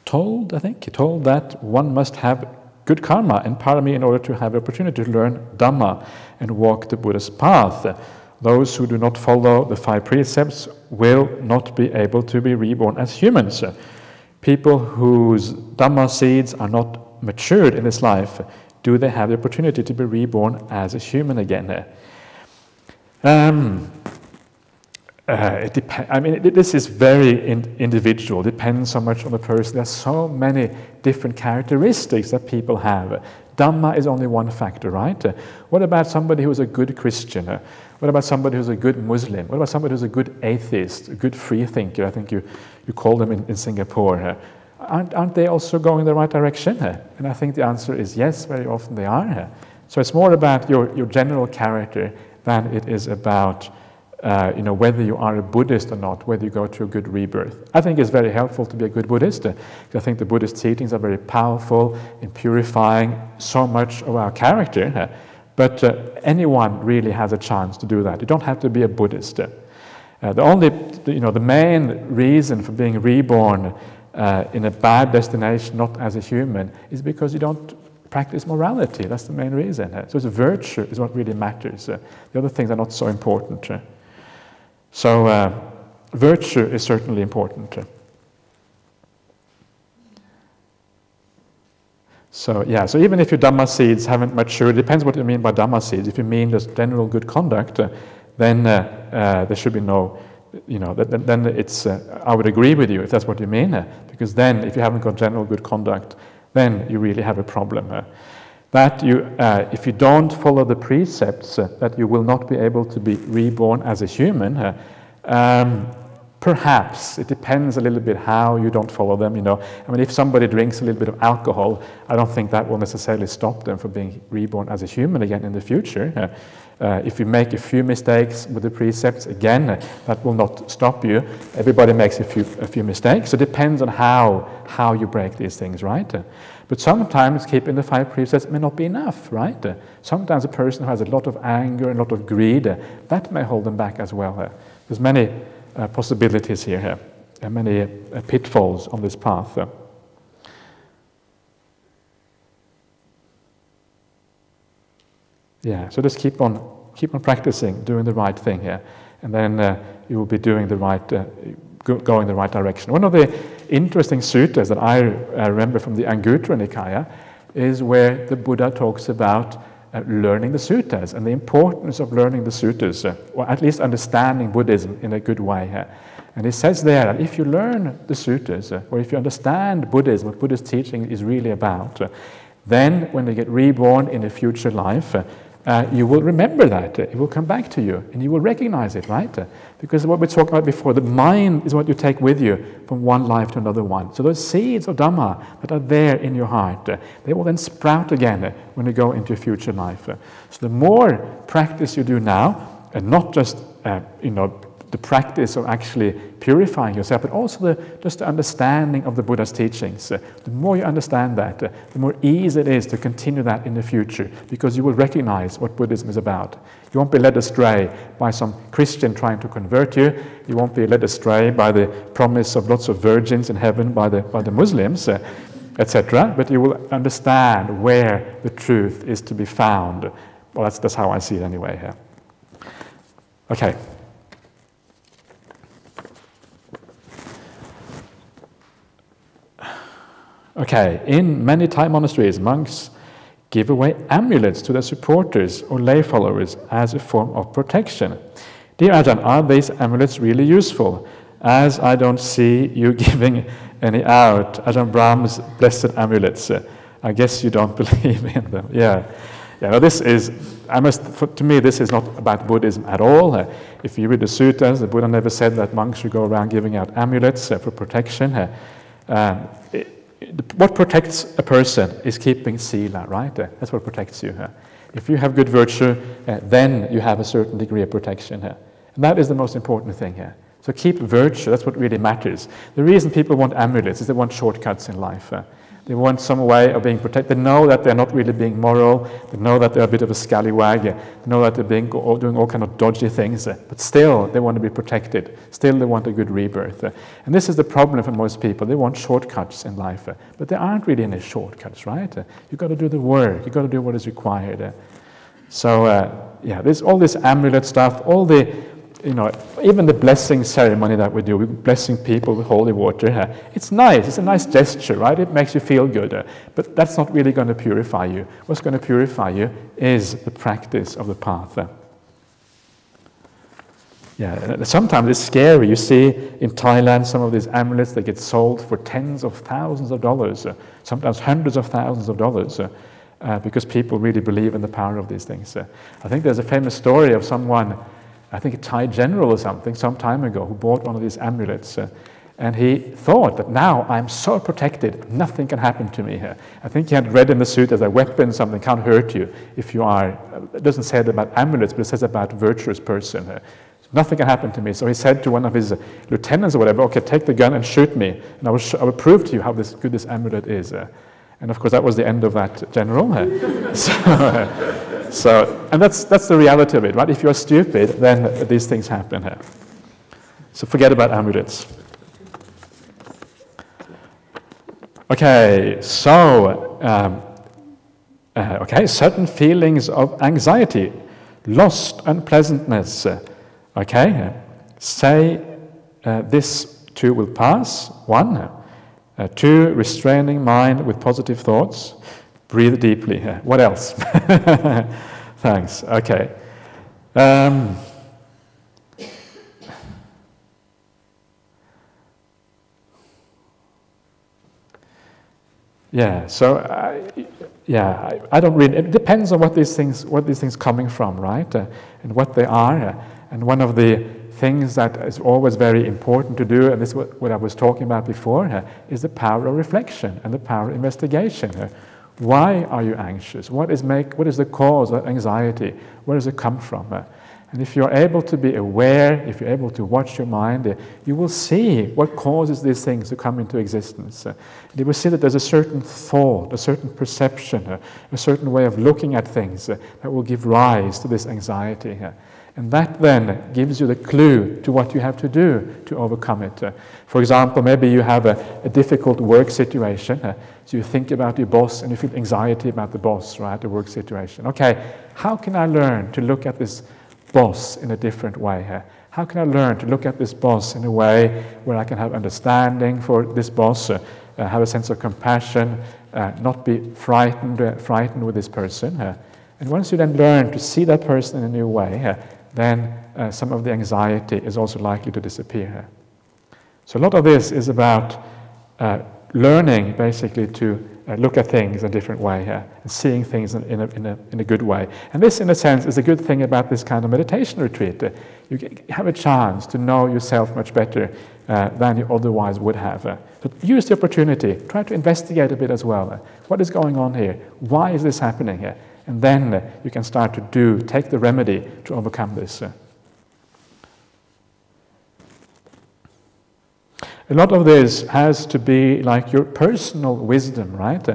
told that one must have good karma and parami in order to have the opportunity to learn Dhamma and walk the Buddha's path. Those who do not follow the 5 precepts will not be able to be reborn as humans. People whose Dhamma seeds are not matured in this life, do they have the opportunity to be reborn as a human again? It depends. I mean, this is very individual. Depends so much on the person. There are so many different characteristics that people have. Dhamma is only one factor, right? What about somebody who is a good Christian? What about somebody who's a good Muslim? What about somebody who's a good atheist, a good free thinker? I think you call them in Singapore. Aren't they also going in the right direction? And I think the answer is yes. Very often they are. So it's more about your general character than it is about whether you are a Buddhist or not, whether you go through a good rebirth. I think it's very helpful to be a good Buddhist. I think the Buddhist teachings are very powerful in purifying so much of our character. But anyone really has a chance to do that. You don't have to be a Buddhist. The main reason for being reborn in a bad destination, not as a human, is because you don't practice morality. That's the main reason. So it's virtue is what really matters. The other things are not so important. So virtue is certainly important. So even if your Dhamma seeds haven't matured, it depends what you mean by Dhamma seeds. If you mean just general good conduct, then there should be no, then it's, I would agree with you if that's what you mean, because then if you haven't got general good conduct, then you really have a problem. That if you don't follow the precepts, that you will not be able to be reborn as a human. Perhaps it depends a little bit how you don't follow them. I mean, if somebody drinks a little bit of alcohol, I don't think that will necessarily stop them from being reborn as a human again in the future. If you make a few mistakes with the precepts, again, that will not stop you. Everybody makes a few mistakes. So it depends on how you break these things, right? But sometimes keeping the 5 precepts may not be enough, right? Sometimes a person who has a lot of anger and a lot of greed, that may hold them back as well. There's many possibilities here, and many pitfalls on this path. So just keep on practicing, doing the right thing here, and then you will be doing the right, going the right direction. One of the interesting suttas that I remember from the Anguttara Nikaya is where the Buddha talks about learning the suttas and the importance of learning the suttas, or at least understanding Buddhism in a good way. And he says there that if you learn the suttas, or if you understand Buddhism, what Buddha's teaching is really about, then when you get reborn in a future life, you will remember that. It will come back to you, and you will recognize it, right? Because what we talked about before, the mind is what you take with you from one life to another one. So those seeds of Dhamma that are there in your heart, they will then sprout again when you go into your future life. So the more practice you do now, and not just, the practice of actually purifying yourself, but also just the understanding of the Buddha's teachings. The more you understand that, the more easy it is to continue that in the future, because you will recognize what Buddhism is about. You won't be led astray by some Christian trying to convert you. You won't be led astray by the promise of lots of virgins in heaven by the Muslims, etc. But you will understand where the truth is to be found. Well, that's how I see it anyway here. Okay. Okay, in many Thai monasteries, monks give away amulets to their supporters or lay followers as a form of protection. Dear Ajahn, are these amulets really useful? As I don't see you giving any out, Ajahn Brahm's blessed amulets. I guess you don't believe in them. Yeah. Now this is, to me, this is not about Buddhism at all. If you read the suttas, the Buddha never said that monks should go around giving out amulets for protection. What protects a person is keeping sila, right? That's what protects you. If you have good virtue, then you have a certain degree of protection. And that is the most important thing here. So keep virtue, that's what really matters. The reason people want amulets is they want shortcuts in life. They want some way of being protected. They know that they're not really being moral. They know that they're a bit of a scallywag. They know that they're doing all kind of dodgy things. But still, they want to be protected. Still, they want a good rebirth. And this is the problem for most people. They want shortcuts in life. But there aren't really any shortcuts, right? You've got to do the work. You've got to do what is required. So, there's all this amulet stuff, all the even the blessing ceremony that we do, we're blessing people with holy water. It's nice, it's a nice gesture, right? It makes you feel good, but that's not really going to purify you. What's going to purify you is the practice of the path. Sometimes it's scary. You see in Thailand some of these amulets that get sold for tens of thousands of dollars, sometimes hundreds of thousands of dollars, because people really believe in the power of these things. I think there's a famous story of someone, I think a Thai general or something, some time ago, who bought one of these amulets. And he thought that now I'm so protected, nothing can happen to me here. I think he had read in the suttas that weapon, something can't hurt you if you are, it doesn't say it about amulets, but it says about virtuous person. Nothing can happen to me. So he said to one of his lieutenants or whatever, okay, take the gun and shoot me, and I will prove to you how good this amulet is. And of course that was the end of that general. And that's the reality of it, right? If you're stupid, then these things happen. So forget about amulets. Okay, so certain feelings of anxiety, lost unpleasantness. Say this too will pass. 1. 2, restraining mind with positive thoughts. Breathe deeply. What else? Thanks. Okay. So I don't really. It depends on what these things coming from, right? And what they are. And one of the things that is always very important to do, and this is what I was talking about before, is the power of reflection and the power of investigation. Why are you anxious? What is the cause of anxiety? Where does it come from? And if you're able to be aware, if you're able to watch your mind, you will see what causes these things to come into existence. You will see that there's a certain thought, a certain perception, a certain way of looking at things that will give rise to this anxiety. And that then gives you the clue to what you have to do to overcome it. For example, maybe you have a difficult work situation, so you think about your boss and you feel anxiety about the boss, right, the work situation. Okay, how can I learn to look at this boss in a different way here? How can I learn to look at this boss in a way where I can have understanding for this boss, have a sense of compassion, not be frightened with this person? And once you then learn to see that person in a new way, then some of the anxiety is also likely to disappear. So a lot of this is about learning basically to look at things in a different way and seeing things in a good way. And this, in a sense, is a good thing about this kind of meditation retreat. You have a chance to know yourself much better than you otherwise would have. So use the opportunity. Try to investigate a bit as well. What is going on here? Why is this happening here? And then you can start to take the remedy to overcome this. A lot of this has to be like your personal wisdom, right?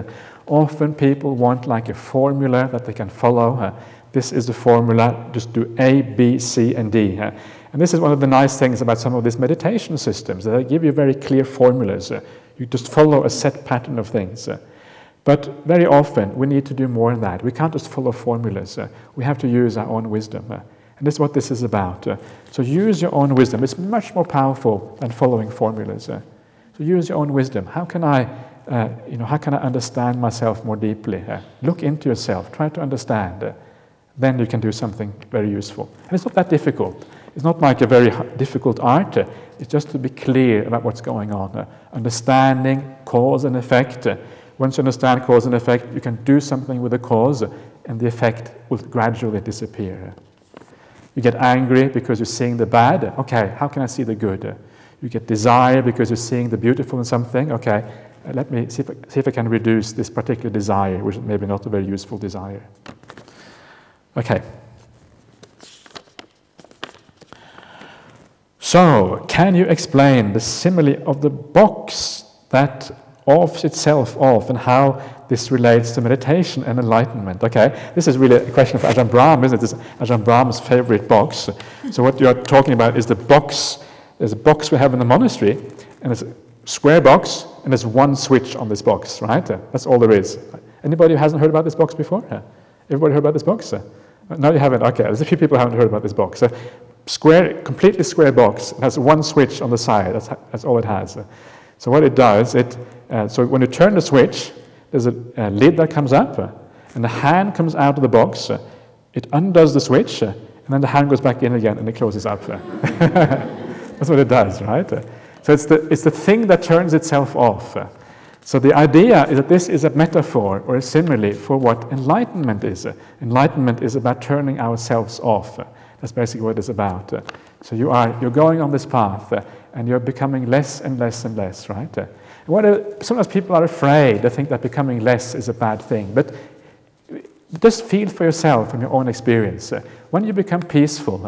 Often people want like a formula that they can follow. This is the formula, just do A, B, C, and D. And this is one of the nice things about some of these meditation systems, that they give you very clear formulas. You just follow a set pattern of things. But very often we need to do more than that. We can't just follow formulas. We have to use our own wisdom. And this is what this is about. So use your own wisdom. It's much more powerful than following formulas. So use your own wisdom. How can I understand myself more deeply? Look into yourself. Try to understand. Then you can do something very useful. And it's not that difficult. It's not like a very difficult art. It's just to be clear about what's going on. Understanding cause and effect. Once you understand cause and effect, you can do something with the cause, and the effect will gradually disappear. You get angry because you're seeing the bad. Okay, how can I see the good? You get desire because you're seeing the beautiful in something. Okay, let me see if I can reduce this particular desire, which is maybe not a very useful desire. Okay. So, can you explain the simile of the box that offs itself off and how this relates to meditation and enlightenment? Okay, this is really a question for Ajahn Brahm, isn't it? This is Ajahn Brahm's favorite box. So what you're talking about is the box. There's a box we have in the monastery, and it's a square box, and there's one switch on this box, right? That's all there is. Anybody who hasn't heard about this box before? Everybody heard about this box? No, you haven't? Okay, there's a few people who haven't heard about this box. Square, completely square box. It has one switch on the side. That's all it has. So what it does, so when you turn the switch, there's a lid that comes up, and the hand comes out of the box. It undoes the switch, and then the hand goes back in again, and it closes up. That's what it does, right? So it's the thing that turns itself off. So the idea is that this is a metaphor or a simile for what enlightenment is. Enlightenment is about turning ourselves off. That's basically what it's about. So you're going on this path, and you're becoming less and less and less, right? Sometimes people are afraid. They think that becoming less is a bad thing. But just feel for yourself from your own experience. When you become peaceful,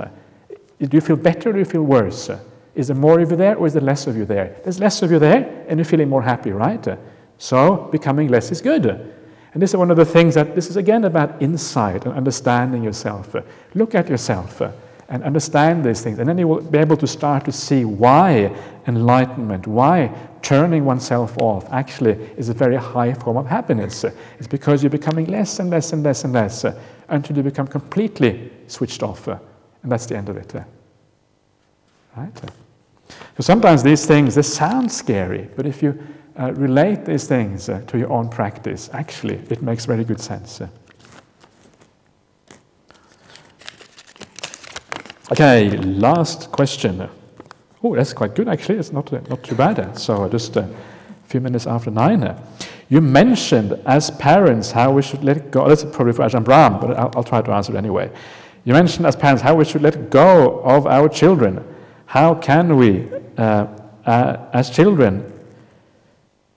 do you feel better or do you feel worse? Is there more of you there or is there less of you there? There's less of you there and you're feeling more happy, right? So becoming less is good. And this is one of the things that this is again about insight and understanding yourself. Look at yourself and understand these things, and then you will be able to start to see why enlightenment, why turning oneself off actually is a very high form of happiness. It's because you're becoming less and less and less and less until you become completely switched off, and that's the end of it. Right? So sometimes these things, they sound scary, but if you relate these things to your own practice, actually it makes very good sense. Okay, last question. Oh, that's quite good actually. It's not too bad. So just a few minutes after 9. You mentioned as parents how we should let go. That's probably for Ajahn Brahm, but I'll try to answer it anyway. You mentioned as parents how we should let go of our children. How can we, as children,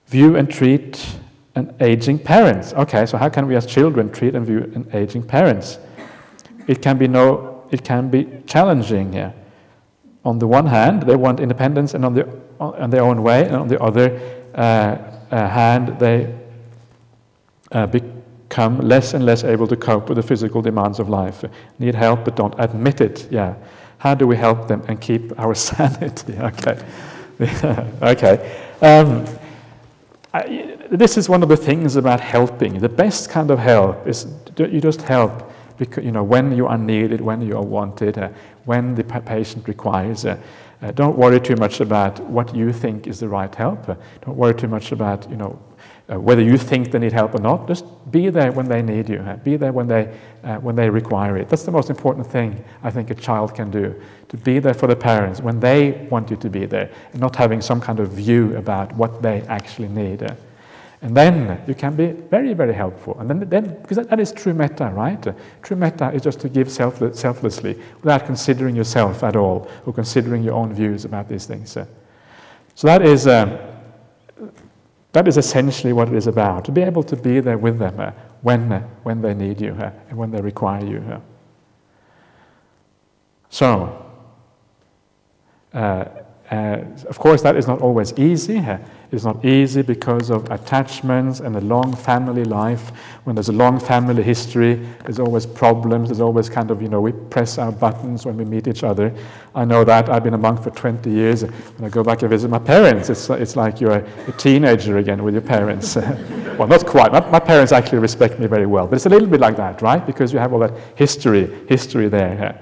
view and treat an aging parents? Okay, so how can we as children treat and view an aging parents? It can be challenging here. On the one hand, they want independence and on their own way, and on the other hand, they become less and less able to cope with the physical demands of life. Need help, but don't admit it. Yeah. How do we help them and keep our sanity? Okay. Okay. This is one of the things about helping. The best kind of help is you just help because, when you are needed, when you are wanted, when the patient requires. Don't worry too much about what you think is the right help. Don't worry too much about, whether you think they need help or not. Just be there when they need you. Be there when they require it. That's the most important thing I think a child can do. To be there for the parents when they want you to be there, and not having some kind of view about what they actually need. And then you can be very, very helpful. And then because that is true metta, right? True metta is just to give selflessly, without considering yourself at all, or considering your own views about these things. So that is essentially what it is about, to be able to be there with them when they need you and when they require you. So, of course, that is not always easy. It's not easy because of attachments and a long family life. When there's a long family history, there's always problems. There's always kind of, we press our buttons when we meet each other. I know that. I've been a monk for 20 years. When I go back and visit my parents, it's like you're a teenager again with your parents. Well, not quite. My parents actually respect me very well. But it's a little bit like that, right? Because you have all that history there.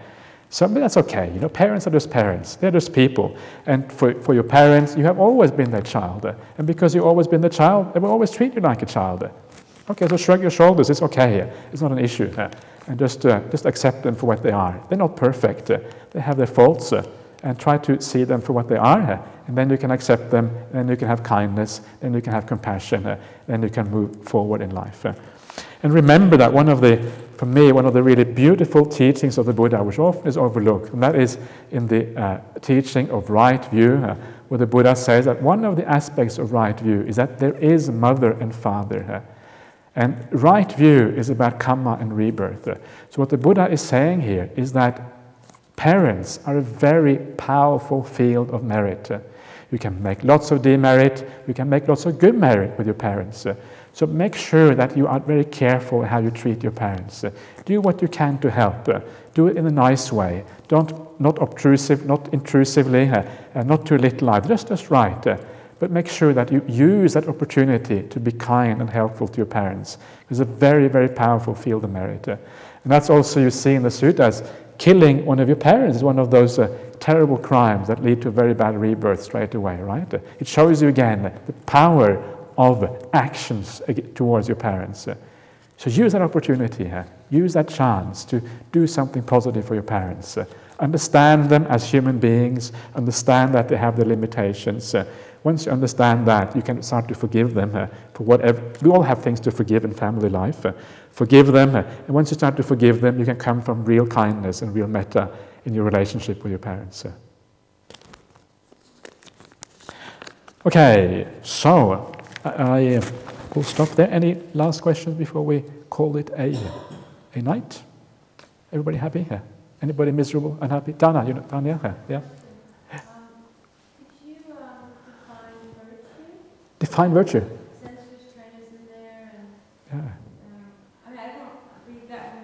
So but that's okay. Parents are just parents. They're just people. And for your parents, you have always been their child. And because you've always been the child, they will always treat you like a child. Okay, so shrug your shoulders. It's okay. It's not an issue. And just accept them for what they are. They're not perfect. They have their faults. And try to see them for what they are. And then you can accept them. And then you can have kindness. Then you can have compassion. Then you can move forward in life. And remember that for me, one of the really beautiful teachings of the Buddha, which often is overlooked, and that is in the teaching of right view, where the Buddha says that one of the aspects of right view is that there is mother and father. And right view is about karma and rebirth. So what the Buddha is saying here is that parents are a very powerful field of merit. You can make lots of demerit, you can make lots of good merit with your parents. So make sure that you are very careful how you treat your parents. Do what you can to help. Do it in a nice way. Not obtrusive, not intrusively, not too little either. Just right. But make sure that you use that opportunity to be kind and helpful to your parents. It's a very, very powerful field of merit. And that's also you see in the suttas. Killing one of your parents is one of those terrible crimes that lead to a very bad rebirth straight away, right? It shows you again the power of actions towards your parents. So use that opportunity, use that chance to do something positive for your parents. Understand them as human beings, understand that they have their limitations. Once you understand that, you can start to forgive them for whatever. We all have things to forgive in family life. Forgive them, and once you start to forgive them, you can come from real kindness and real metta in your relationship with your parents. Okay, so I will stop there. Any last questions before we call it a night? Everybody happy? Anybody miserable, unhappy? Dana, Tanya? Yeah? Could you define virtue? Define virtue? Since there's trainers in there and... Yeah. I don't read that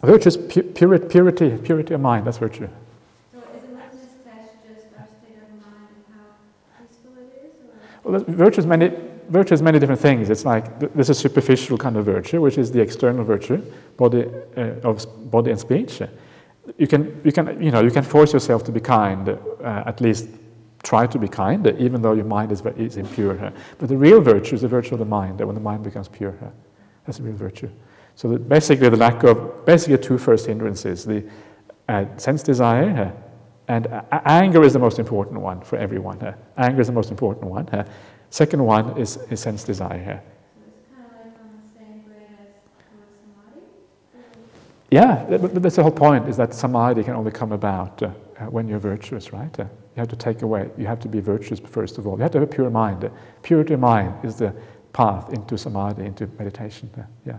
much. Virtue is purity of mind, that's virtue. So is awareness just our state of mind and how peaceful it is? Well, virtue is many different things. It's like there's a superficial kind of virtue, which is the external virtue, body and speech. You can force yourself to be kind, at least try to be kind, even though your mind is impure. But the real virtue is the virtue of the mind. When the mind becomes pure, that's the real virtue. So basically, the lack of two first hindrances: the sense desire. And anger is the most important one for everyone. Anger is the most important one. Second one is sense desire. So it's kind of like on the same grade as towards samadhi? Yeah, but that's the whole point, is that samadhi can only come about when you're virtuous, right? You have to be virtuous first of all. You have to have a pure mind. Purity of mind is the path into samadhi, into meditation. Yeah.